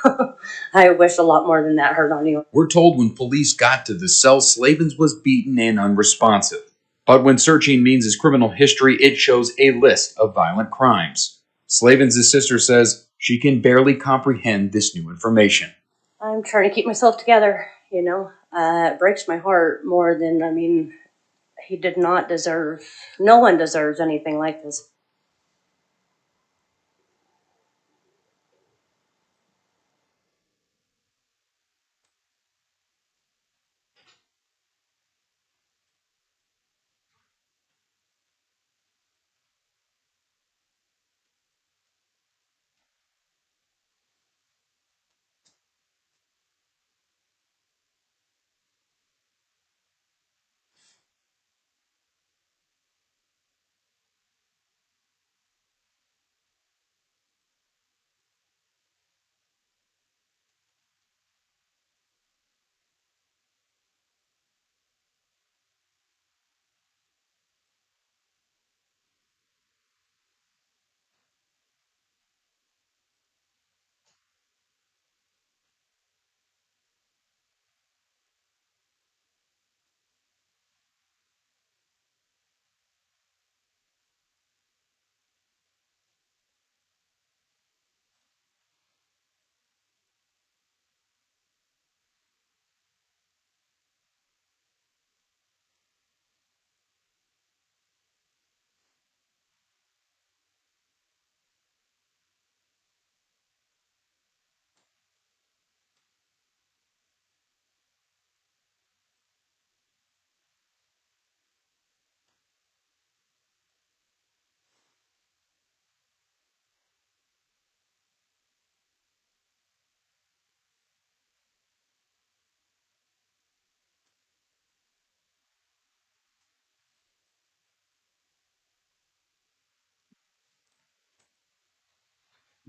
Speaker 11: I wish a lot more than that hurt on you.
Speaker 27: We're told when police got to the cell, Slavins was beaten and unresponsive. But when searching Means' criminal history, it shows a list of violent crimes. Slavins' sister says she can barely comprehend this new information.
Speaker 11: I'm trying to keep myself together, you know. It breaks my heart more than, he did not deserve, no one deserves anything like this.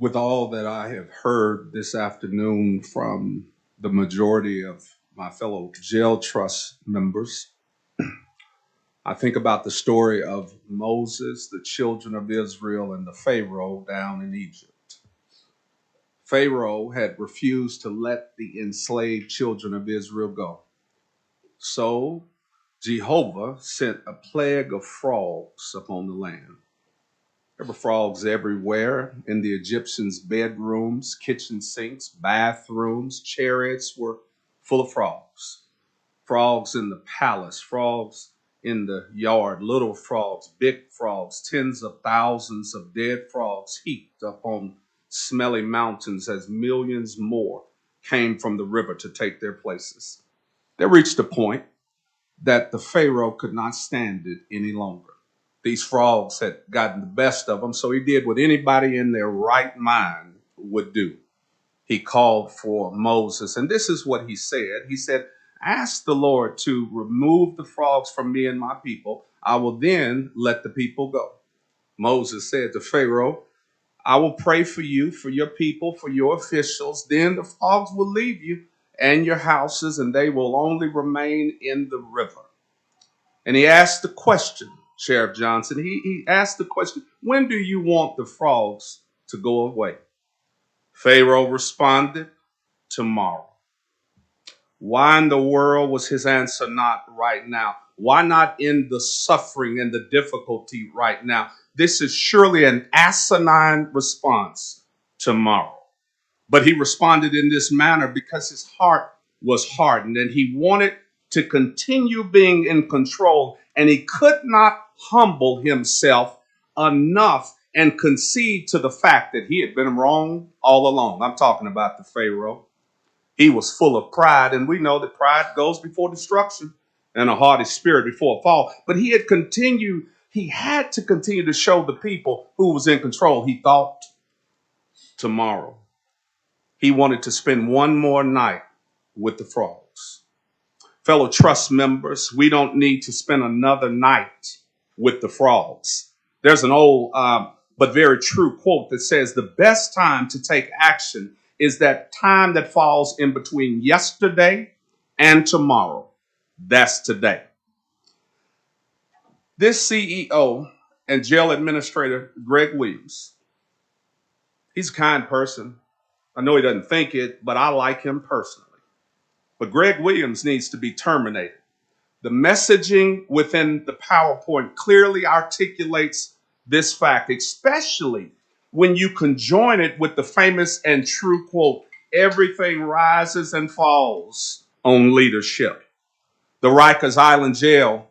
Speaker 2: With all that I have heard this afternoon from the majority of my fellow jail trust members, I think about the story of Moses, the children of Israel, and the Pharaoh down in Egypt. Pharaoh had refused to let the enslaved children of Israel go. So Jehovah sent a plague of frogs upon the land. There were frogs everywhere in the Egyptians' bedrooms, kitchen sinks, bathrooms. Chariots were full of frogs. Frogs in the palace, frogs in the yard, little frogs, big frogs, tens of thousands of dead frogs heaped up on smelly mountains as millions more came from the river to take their places. They reached a point that the Pharaoh could not stand it any longer. These frogs had gotten the best of them, so he did what anybody in their right mind would do. He called for Moses, and this is what he said. He said, "Ask the Lord to remove the frogs from me and my people. I will then let the people go." Moses said to Pharaoh, "I will pray for you, for your people, for your officials. Then the frogs will leave you and your houses, and they will only remain in the river." And he asked the question, Sheriff Johnson, he asked the question, "When do you want the frogs to go away?" Pharaoh responded, "Tomorrow." Why in the world was his answer not right now? Why not in the suffering and the difficulty right now? This is surely an asinine response, tomorrow. But he responded in this manner because his heart was hardened and he wanted to continue being in control, and he could not humble himself enough and concede to the fact that he had been wrong all along. I'm talking about the Pharaoh. He was full of pride, and we know that pride goes before destruction and a haughty spirit before a fall. But he had to continue to show the people who was in control. He thought, tomorrow. He wanted to spend one more night with the frogs. Fellow trust members, we don't need to spend another night with the frogs. There's an old but very true quote that says the best time to take action is that time that falls in between yesterday and tomorrow. That's today. This CEO and jail administrator, Greg Williams, he's a kind person. I know he doesn't think it, but I like him personally. But Greg Williams needs to be terminated. The messaging within the PowerPoint clearly articulates this fact, especially when you conjoin it with the famous and true quote, "Everything rises and falls on leadership." The Rikers Island Jail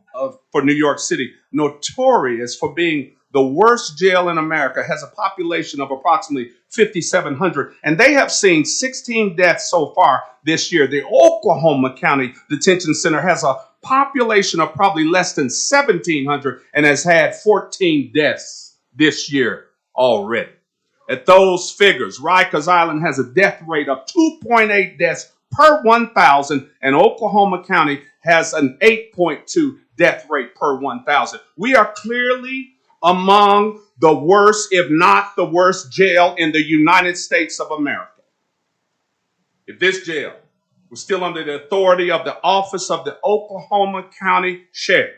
Speaker 2: for New York City, notorious for being the worst jail in America, has a population of approximately 5,700, and they have seen 16 deaths so far this year. The Oklahoma County Detention Center has a population of probably less than 1,700 and has had 14 deaths this year already. At those figures, Rikers Island has a death rate of 2.8 deaths per 1,000, and Oklahoma County has an 8.2 death rate per 1,000. We are clearly among the worst, if not the worst jail in the United States of America. If this jail was still under the authority of the office of the Oklahoma County Sheriff,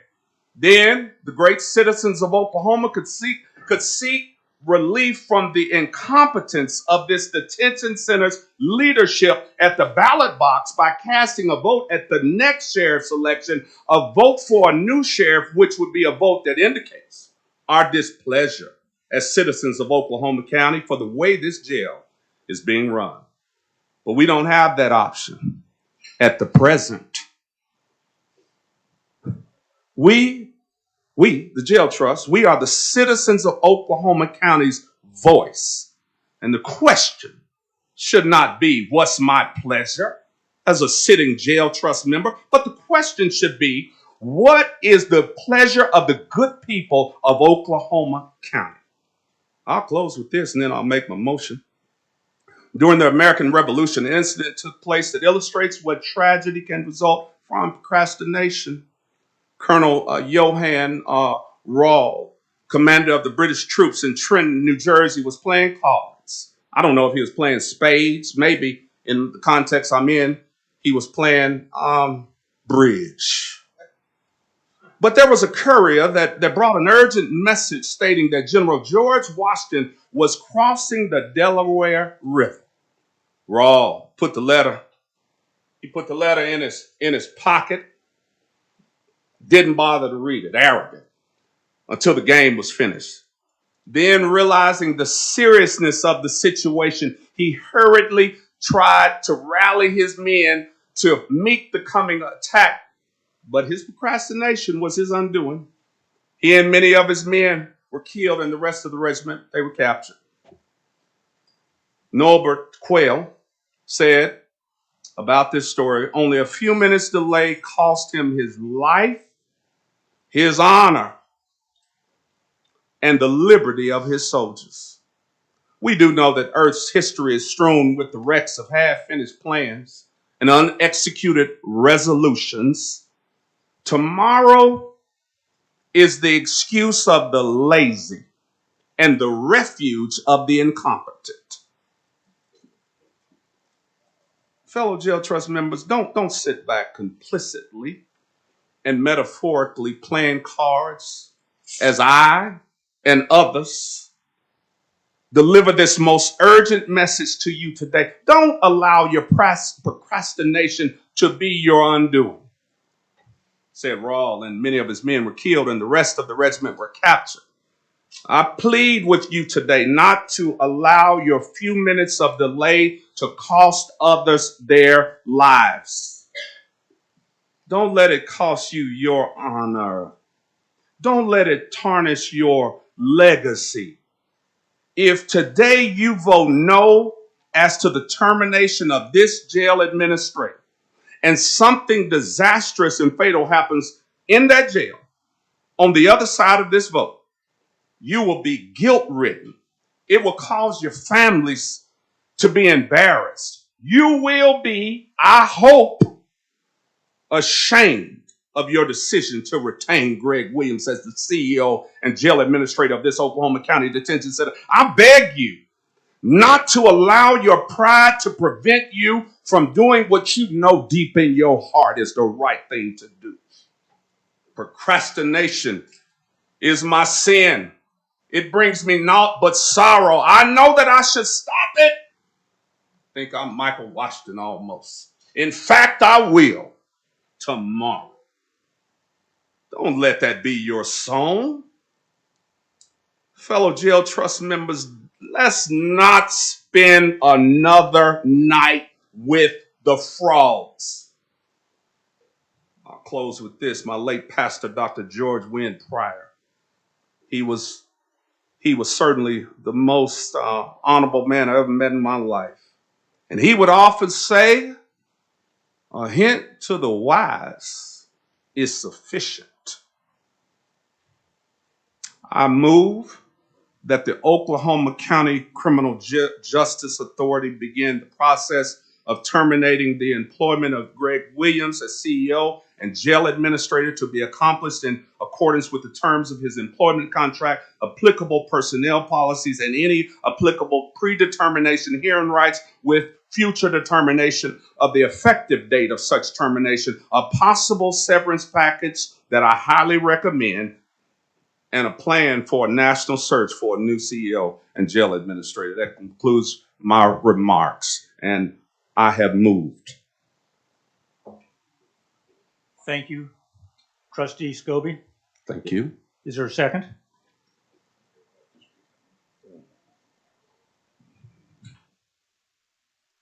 Speaker 2: then the great citizens of Oklahoma could seek relief from the incompetence of this detention center's leadership at the ballot box by casting a vote at the next sheriff's election, a vote for a new sheriff, which would be a vote that indicates our displeasure as citizens of Oklahoma County for the way this jail is being run. But we don't have that option at the present. We, the Jail Trust, we are the citizens of Oklahoma County's voice. And the question should not be, what's my pleasure as a sitting Jail Trust member? But the question should be, what is the pleasure of the good people of Oklahoma County? I'll close with this and then I'll make my motion. During the American Revolution, an incident took place that illustrates what tragedy can result from procrastination. Colonel Johann Rahl, commander of the British troops in Trenton, New Jersey, was playing cards I don't know if he was playing spades. Maybe in the context I'm in, he was playing bridge. But there was a courier that brought an urgent message stating that General George Washington was crossing the Delaware River. Rawl put the letter. He put the letter in his pocket. Didn't bother to read it. Arrogant. Until the game was finished. Then, realizing the seriousness of the situation, he hurriedly tried to rally his men to meet the coming attack. But his procrastination was his undoing. He and many of his men were killed, and the rest of the regiment, they were captured. Norbert Quayle said about this story, only a few minutes delay cost him his life, his honor, and the liberty of his soldiers. We do know that Earth's history is strewn with the wrecks of half-finished plans and unexecuted resolutions. Tomorrow is the excuse of the lazy and the refuge of the incompetent. Fellow Jail Trust members, don't sit back complicitly and metaphorically playing cards as I and others deliver this most urgent message to you today. Don't allow your procrastination to be your undoing. Said Rawl, and many of his men were killed, and the rest of the regiment were captured. I plead with you today not to allow your few minutes of delay to cost others their lives. Don't let it cost you your honor. Don't let it tarnish your legacy. If today you vote no as to the termination of this jail administrator, and something disastrous and fatal happens in that jail, on the other side of this vote, you will be guilt-ridden. It will cause your families to be embarrassed. You will be, I hope, ashamed of your decision to retain Greg Williams as the CEO and jail administrator of this Oklahoma County Detention Center. I beg you not to allow your pride to prevent you from doing what you know deep in your heart is the right thing to do. Procrastination is my sin. It brings me naught but sorrow. I know that I should stop it. Think I'm Michael Washington almost. In fact, I will tomorrow. Don't let that be your song. Fellow Jail Trust members, let's not spend another night with the frauds. I'll close with this. My late pastor, Dr. George Wynn Pryor, he was certainly the most honorable man I ever met in my life. And he would often say, a hint to the wise is sufficient. I move that the Oklahoma County Criminal Justice Authority begin the process of terminating the employment of Greg Williams as CEO and jail administrator to be accomplished in accordance with the terms of his employment contract, applicable personnel policies, and any applicable predetermination hearing rights with future determination of the effective date of such termination, a possible severance package that I highly recommend, and a plan for a national search for a new CEO and jail administrator. That concludes my remarks, and I have moved.
Speaker 1: Thank you, Trustee Scobie.
Speaker 2: Thank you.
Speaker 1: Is there a second?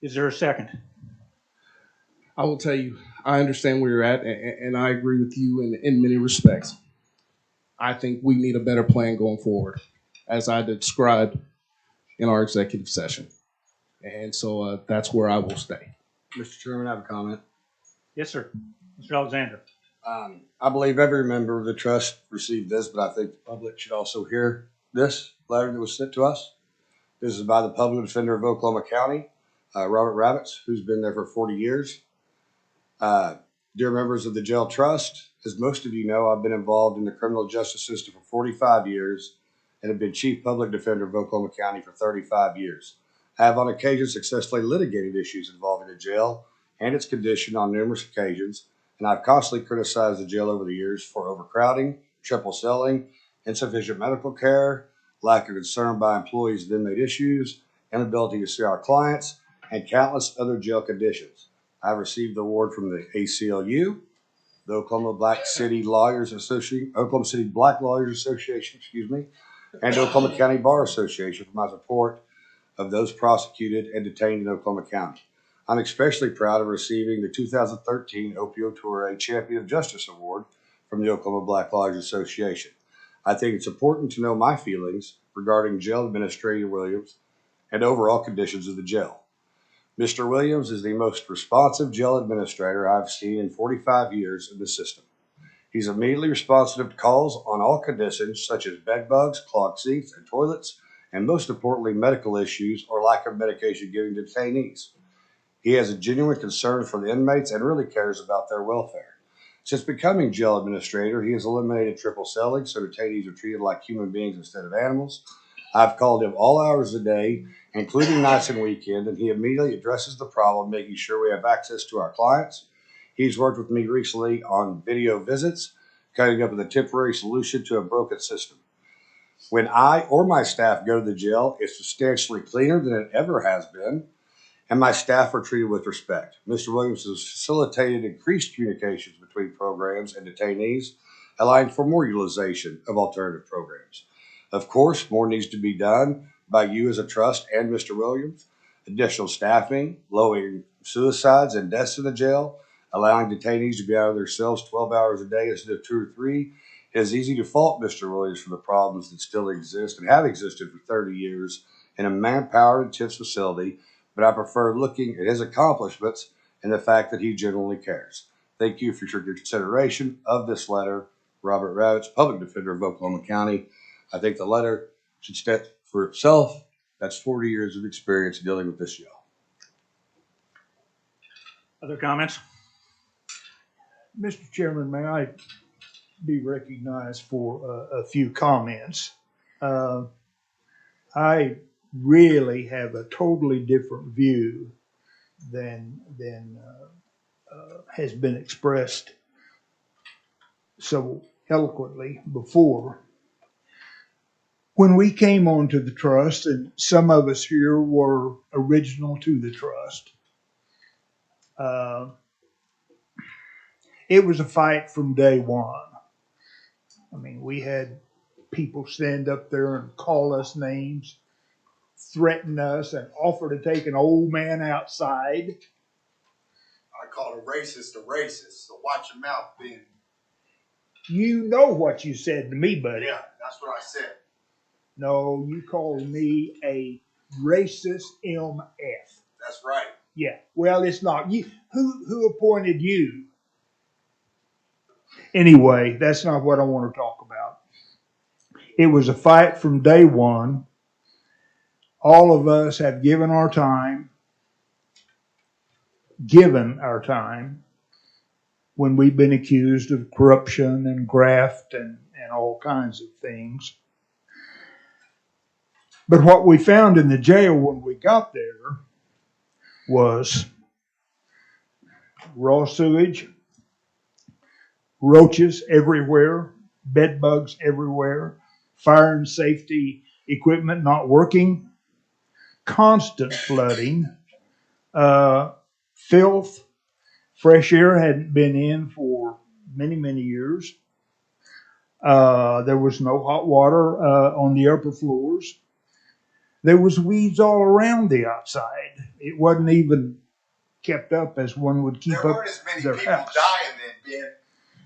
Speaker 1: Is there a second?
Speaker 7: I will tell you, I understand where you're at, and I agree with you in many respects. I think we need a better plan going forward, as I described in our executive session. And so that's where I will stay.
Speaker 3: Mr. Chairman, I have a comment.
Speaker 1: Yes, sir. Mr. Alexander.
Speaker 3: I believe every member of the trust received this, but I think the public should also hear this letter that was sent to us. This is by the Public Defender of Oklahoma County, Robert Rabbits, who's been there for 40 years. Dear members of the Jail Trust, as most of you know, I've been involved in the criminal justice system for 45 years and have been Chief Public Defender of Oklahoma County for 35 years. I have on occasion successfully litigated issues involving the jail and its condition on numerous occasions, and I've constantly criticized the jail over the years for overcrowding, triple celling, insufficient medical care, lack of concern by employees of inmate issues, inability to see our clients, and countless other jail conditions. I've received the award from the ACLU, the Oklahoma City Black Lawyers Association, and Oklahoma County Bar Association for my support of those prosecuted and detained in Oklahoma County. I'm especially proud of receiving the 2013 Opio Toure Champion of Justice Award from the Oklahoma Black Lawyers Association. I think it's important to know my feelings regarding Jail Administrator Williams and overall conditions of the jail. Mr. Williams is the most responsive jail administrator I've seen in 45 years in the system. He's immediately responsive to calls on all conditions such as bed bugs, clogged seats and toilets, and most importantly, medical issues or lack of medication given to detainees. He has a genuine concern for the inmates and really cares about their welfare. Since becoming jail administrator, he has eliminated triple celling so detainees are treated like human beings instead of animals. I've called him all hours of the day, including nights and weekends, and he immediately addresses the problem, making sure we have access to our clients. He's worked with me recently on video visits, coming up with a temporary solution to a broken system. When I or my staff go to the jail, it's substantially cleaner than it ever has been, and my staff are treated with respect. Mr. Williams has facilitated increased communications between programs and detainees, allowing for more utilization of alternative programs. Of course, more needs to be done by you as a trust and Mr. Williams. Additional staffing, lowering suicides and deaths in the jail, allowing detainees to be out of their cells 12 hours a day instead of 2 or 3. It is easy to fault Mr. Williams for the problems that still exist and have existed for 30 years in a manpower intense facility, but I prefer looking at his accomplishments and the fact that he genuinely cares. Thank you for your consideration of this letter. Robert Ravitch, Public Defender of Oklahoma County. I think the letter should stand for itself. That's 40 years of experience dealing with this jail.
Speaker 1: Other comments?
Speaker 12: Mr. Chairman, may I be recognized for a few comments? I really have a totally different view than has been expressed so eloquently before. When we came onto the trust, and some of us here were original to the trust, it was a fight from day one. I mean, we had people stand up there and call us names, threaten us, and offer to take an old man outside.
Speaker 13: I call a racist, so watch your mouth, Ben.
Speaker 12: You know what you said to me, buddy.
Speaker 13: Yeah, that's what I said.
Speaker 12: No, you called me a racist MF.
Speaker 13: That's right.
Speaker 12: Yeah, well, it's not you. Who appointed you? Anyway, that's not what I want to talk about. It was a fight from day one. All of us have given our time when we've been accused of corruption and graft and all kinds of things. But what we found in the jail when we got there was raw sewage, roaches everywhere, bed bugs everywhere, fire and safety equipment not working, constant flooding, filth, fresh air hadn't been in for many, many years. There was no hot water on the upper floors. There was weeds all around the outside. It wasn't even kept up as one would keep
Speaker 13: There
Speaker 12: up
Speaker 13: weren't as many
Speaker 12: their
Speaker 13: people
Speaker 12: house.
Speaker 13: dying then, Ben.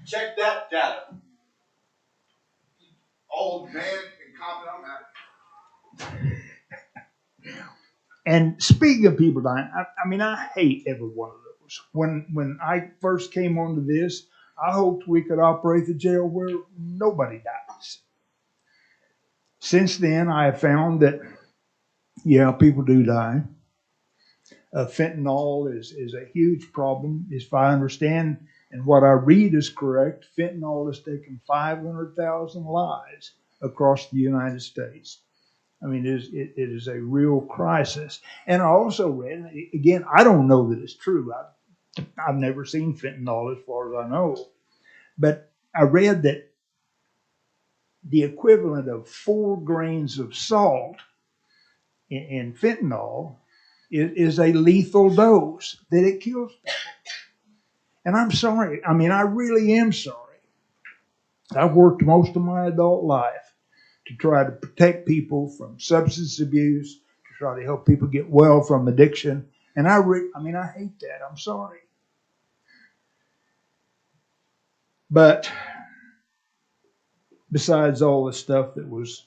Speaker 13: Check that data. Old man, incompetent, I'm out.
Speaker 12: And speaking of people dying, I mean, I hate every one of those. When I first came onto this, I hoped we could operate the jail where nobody dies. Since then, I have found that, yeah, people do die. Fentanyl is a huge problem, if I understand, and what I read is correct. Fentanyl has taken 500,000 lives across the United States. I mean, it is a real crisis. And I also read, again, I don't know that it's true. I've never seen fentanyl as far as I know. But I read that the equivalent of 4 grains of salt in fentanyl is a lethal dose, that it kills people. And I'm sorry. I mean, I really am sorry. I've worked most of my adult life to try to protect people from substance abuse, to try to help people get well from addiction. And I hate that. I'm sorry. But besides all the stuff that was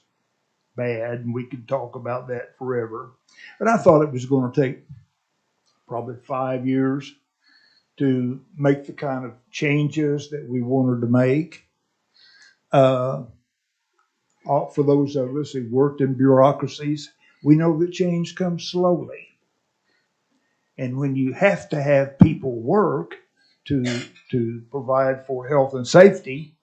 Speaker 12: bad, and we could talk about that forever, but I thought it was going to take probably 5 years to make the kind of changes that we wanted to make. For those of us who worked in bureaucracies, we know that change comes slowly. And when you have to have people work to provide for health and safety,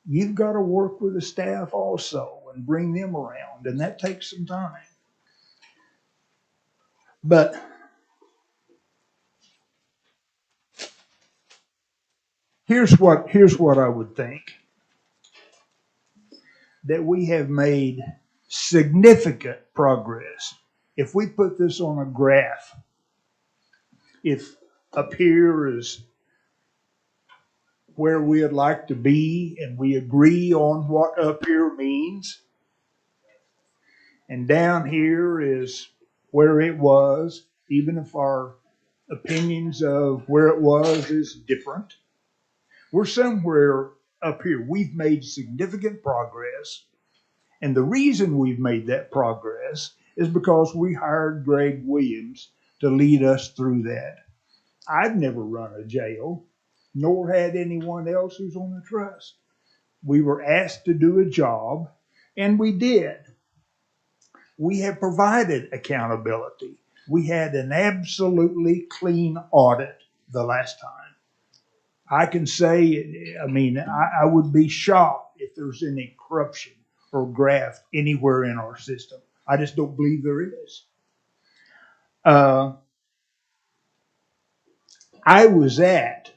Speaker 12: you've got to work with the staff also and bring them around, and that takes some time. But here's what I would think. That we have made significant progress. If we put this on a graph, if up here is where we'd like to be, and we agree on what up here means, and down here is where it was, even if our opinions of where it was is different, we're somewhere up here. We've made significant progress. And the reason we've made that progress is because we hired Greg Williams to lead us through that. I've never run a jail, nor had anyone else who's on the trust. We were asked to do a job, and we did. We have provided accountability. We had an absolutely clean audit the last time. I can say, I would be shocked if there's any corruption or graft anywhere in our system. I just don't believe there is. I was at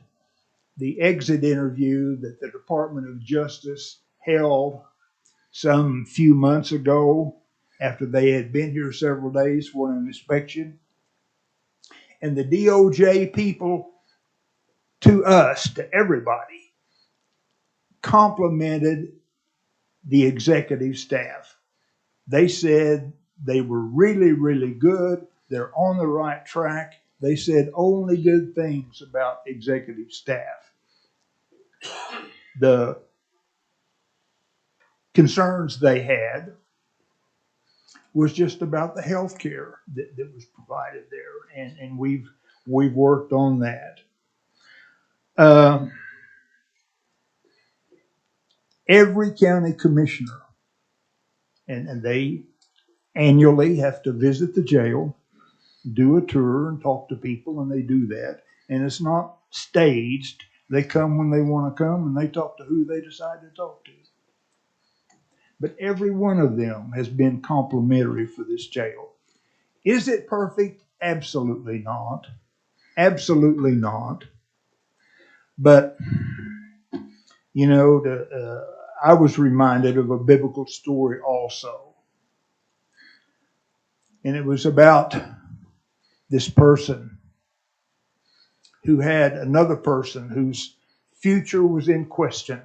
Speaker 12: the exit interview that the Department of Justice held some few months ago after they had been here several days for an inspection. And the DOJ people, to us, to everybody, complimented the executive staff. They said they were really, really good. They're on the right track. They said only good things about executive staff. The concerns they had was just about the health care that was provided there, and we've worked on that. Every county commissioner, and they annually have to visit the jail, do a tour and talk to people, and they do that. And it's not staged. They come when they want to come, and they talk to who they decide to talk to. But every one of them has been complimentary for this jail. Is it perfect? Absolutely not. Absolutely not. But, you know, I was reminded of a biblical story also. And it was about this person who had another person whose future was in question.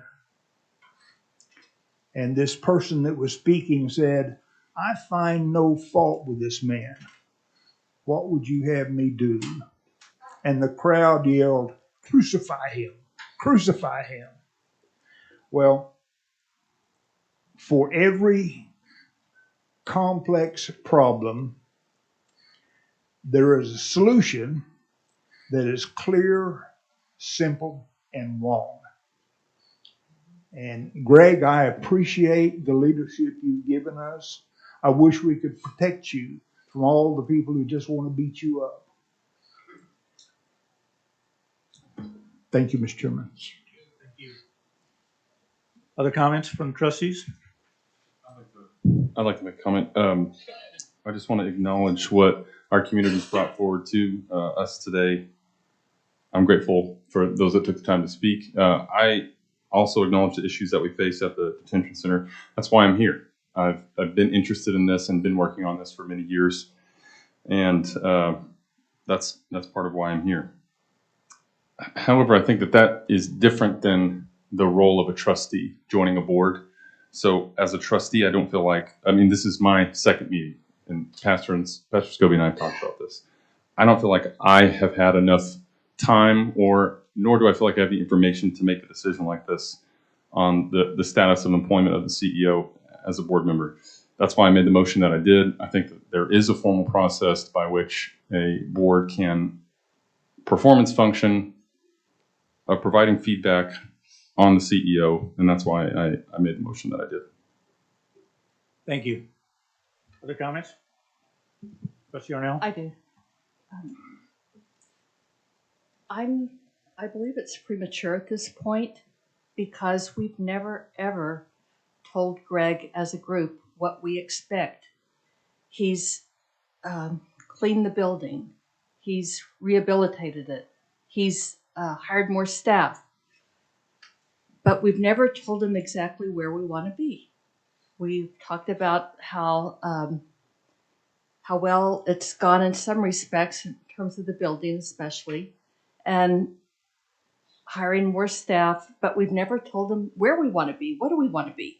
Speaker 12: And this person that was speaking said, "I find no fault with this man. What would you have me do?" And the crowd yelled, "Crucify him, crucify him." Well, for every complex problem, there is a solution that is clear, simple, and wrong. And Greg, I appreciate the leadership you've given us. I wish we could protect you from all the people who just want to beat you up. Thank you, Mr. Chairman.
Speaker 1: Thank you. Other comments from trustees?
Speaker 8: I'd like to I'd like to make a comment. I just want to acknowledge what our community's brought forward to us today. I'm grateful for those that took the time to speak. I also acknowledge the issues that we face at the detention center. That's why I'm here. I've been interested in this and been working on this for many years, and that's part of why I'm here. However, I think that is different than the role of a trustee joining a board. So as a trustee, I don't feel like, this is my second meeting, and Pastor Scobie and I have talked about this. I don't feel like I have had enough time, nor do I feel like I have the information to make a decision like this on the status of employment of the CEO as a board member. That's why I made the motion that I did. I think that there is a formal process by which a board can performance function of providing feedback on the CEO, and that's why I made the motion that I did.
Speaker 1: Thank you. Other comments? Trustee Arnell?
Speaker 4: I do. I believe it's premature at this point because we've never ever told Greg as a group what we expect. He's cleaned the building. He's rehabilitated it. He's hired more staff. But we've never told him exactly where we want to be. We've talked about how well it's gone in some respects in terms of the building especially, and hiring more staff, but we've never told him where we want to be. What do we want to be?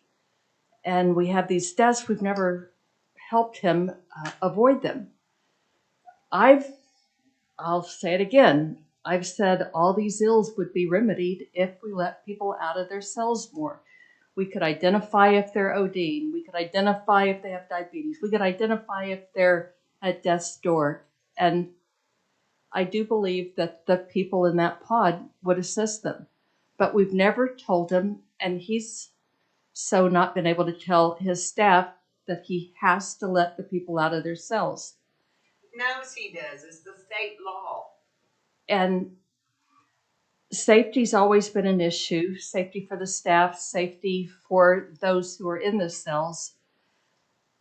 Speaker 4: And we have these desks, we've never helped him avoid them. I'll say it again, I've said all these ills would be remedied if we let people out of their cells more. We could identify if they're ODing. We could identify if they have diabetes. We could identify if they're at death's door. And I do believe that the people in that pod would assist them. But we've never told him, and he's so not been able to tell his staff that he has to let the people out of their cells.
Speaker 14: knows he does. It's the state law.
Speaker 4: And safety's always been an issue. Safety for the staff, safety for those who are in the cells.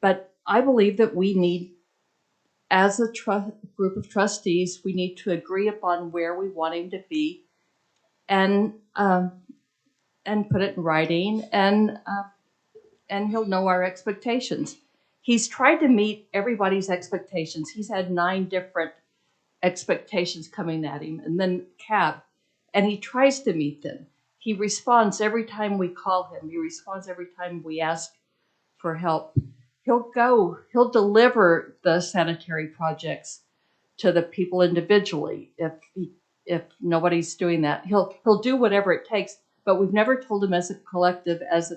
Speaker 4: But I believe that we need, as a group of trustees, we need to agree upon where we want him to be, and put it in writing, and he'll know our expectations. He's tried to meet everybody's expectations. He's had 9 different expectations coming at him, and then CAB, and he tries to meet them. He responds every time we call him. He responds every time we ask for help. He'll deliver the sanitary projects to the people individually. If nobody's doing that, he'll do whatever it takes. But we've never told him as a collective, as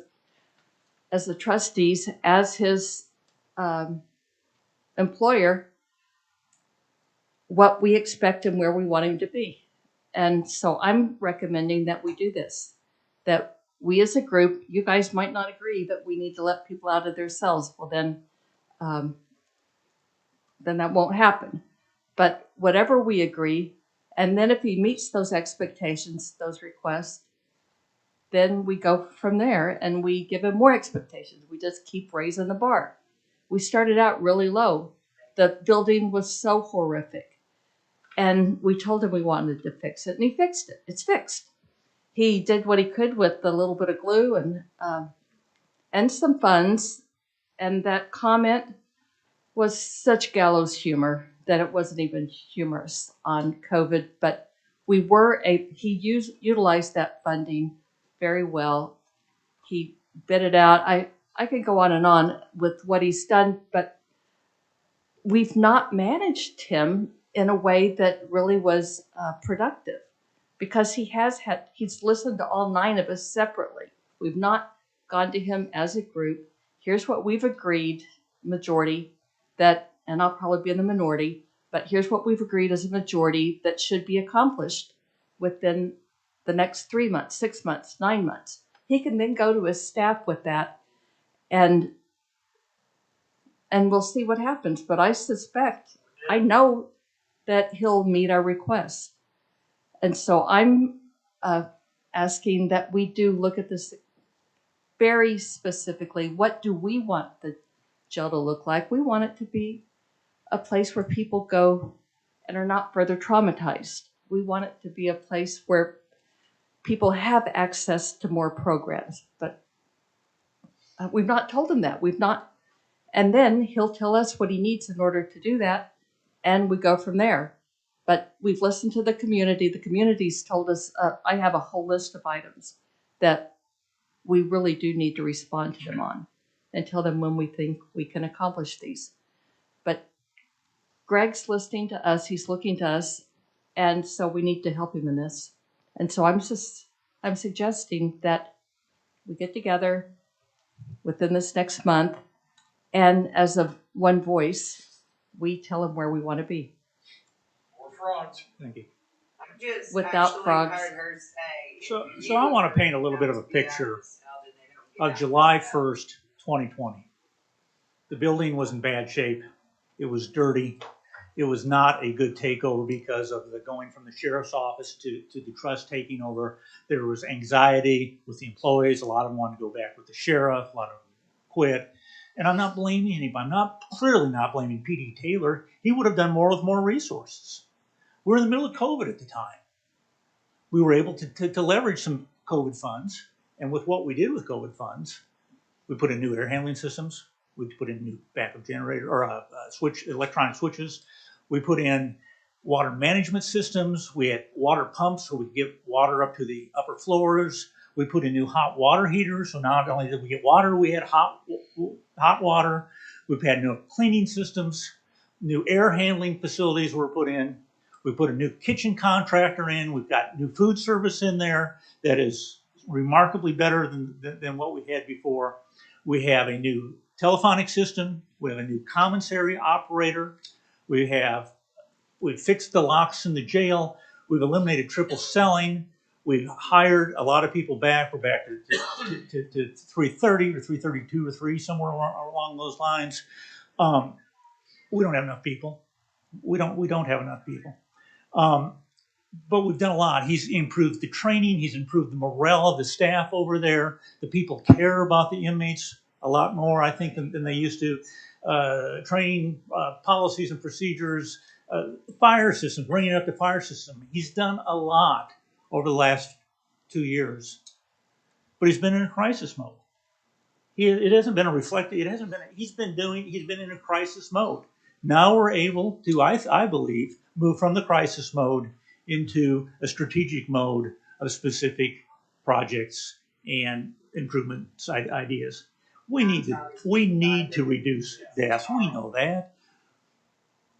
Speaker 4: the trustees, as his employer, what we expect and where we want him to be. And so I'm recommending that we do this, that we as a group, you guys might not agree that we need to let people out of their cells. Well, then that won't happen. But whatever we agree, and then if he meets those expectations, those requests, then we go from there and we give him more expectations. We just keep raising the bar. We started out really low. The building was so horrific. And we told him we wanted to fix it, and he fixed it. It's fixed. He did what he could with a little bit of glue and some funds. And that comment was such gallows humor that it wasn't even humorous on COVID. But he utilized that funding very well. He bid it out. I could go on with what he's done, but we've not managed him in a way that really was productive, because he's listened to all 9 of us separately. We've not gone to him as a group. Here's what we've agreed, majority, that, and I'll probably be in the minority, but here's what we've agreed as a majority that should be accomplished within the next 3 months, 6 months, 9 months. He can then go to his staff with that, and we'll see what happens. But I know that he'll meet our requests. And so I'm asking that we do look at this very specifically. What do we want the jail to look like. We want it to be a place where people go and are not further traumatized. We want it to be a place where people have access to more programs, but we've not told him that. We've not, and then he'll tell us what he needs in order to do that, and we go from there. But we've listened to the community. The community's told us, I have a whole list of items that we really do need to respond to them on and tell them when we think we can accomplish these. But Greg's listening to us, he's looking to us, and so we need to help him in this. And so I'm suggesting that we get together within this next month, and as of one voice, we tell him where we want to be.
Speaker 19: Or frogs.
Speaker 1: Thank you.
Speaker 14: Just
Speaker 4: Without
Speaker 14: actually
Speaker 4: frogs.
Speaker 14: heard her say.
Speaker 1: So I want to paint a little bit of a picture of July 1st, 2020. The building was in bad shape. It was dirty. It was not a good takeover because of the going from the sheriff's office to the trust taking over. There was anxiety with the employees. A lot of them wanted to go back with the sheriff. A lot of them quit. And I'm not blaming anybody. I'm clearly not blaming P.D. Taylor. He would have done more with more resources. We were in the middle of COVID at the time. We were able to leverage some COVID funds. And with what we did with COVID funds, we put in new air handling systems. We put in new backup generator or electronic switches. We put in water management systems. We had water pumps so we could get water up to the upper floors. We put in new hot water heaters. So not only did we get water, we had hot water. We've had new cleaning systems. New air handling facilities were put in. We put a new kitchen contractor in. We've got new food service in there that is remarkably better than what we had before. We have a new telephonic system. We have a new commissary operator. We've fixed the locks in the jail. We've eliminated triple selling. We've hired a lot of people back. We're back to 330 or 332 or 3, somewhere along those lines. We don't have enough people. We don't have enough people. But we've done a lot. He's improved the training. He's improved the morale of the staff over there. The people care about the inmates a lot more, I think, than they used to. Training, policies and procedures, fire system, bringing up the fire system. He's done a lot over the last 2 years, but he's been in a crisis mode. It hasn't been a reflective. It hasn't been. He's been in a crisis mode. Now we're able to, I believe, move from the crisis mode into a strategic mode of specific projects and improvement ideas. We need to reduce deaths. We know that.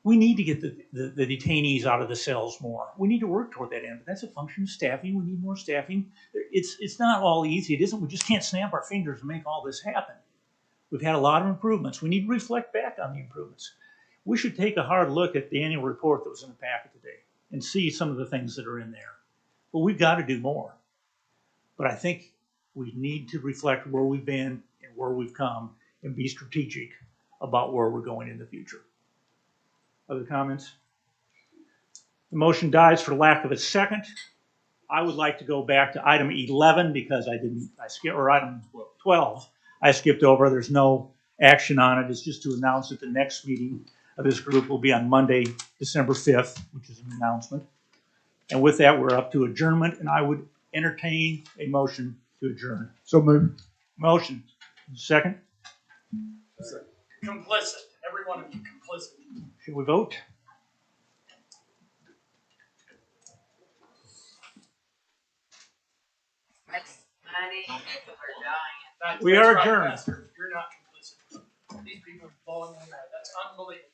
Speaker 1: We need to get the detainees out of the cells more. We need to work toward that end. But that's a function of staffing. We need more staffing. It's not all easy. It isn't. We just can't snap our fingers and make all this happen. We've had a lot of improvements. We need to reflect back on the improvements. We should take a hard look at the annual report that was in the packet today and see some of the things that are in there. But we've got to do more. But I think we need to reflect where we've been and where we've come and be strategic about where we're going in the future. Other comments? The motion dies for lack of a second. I would like to go back to item 11 because or item 12. I skipped over. There's no action on it. It's just to announce that the next meeting of this group will be on Monday, December 5th, which is an announcement. And with that, we're up to adjournment, and I would entertain a motion to adjourn.
Speaker 12: So moved.
Speaker 1: Motion. Second?
Speaker 19: Complicit. Every one of you complicit.
Speaker 1: Should we vote?
Speaker 14: That's money for dying.
Speaker 1: We are adjourned.
Speaker 19: You're not complicit. These people are blowing me away. That's unbelievable.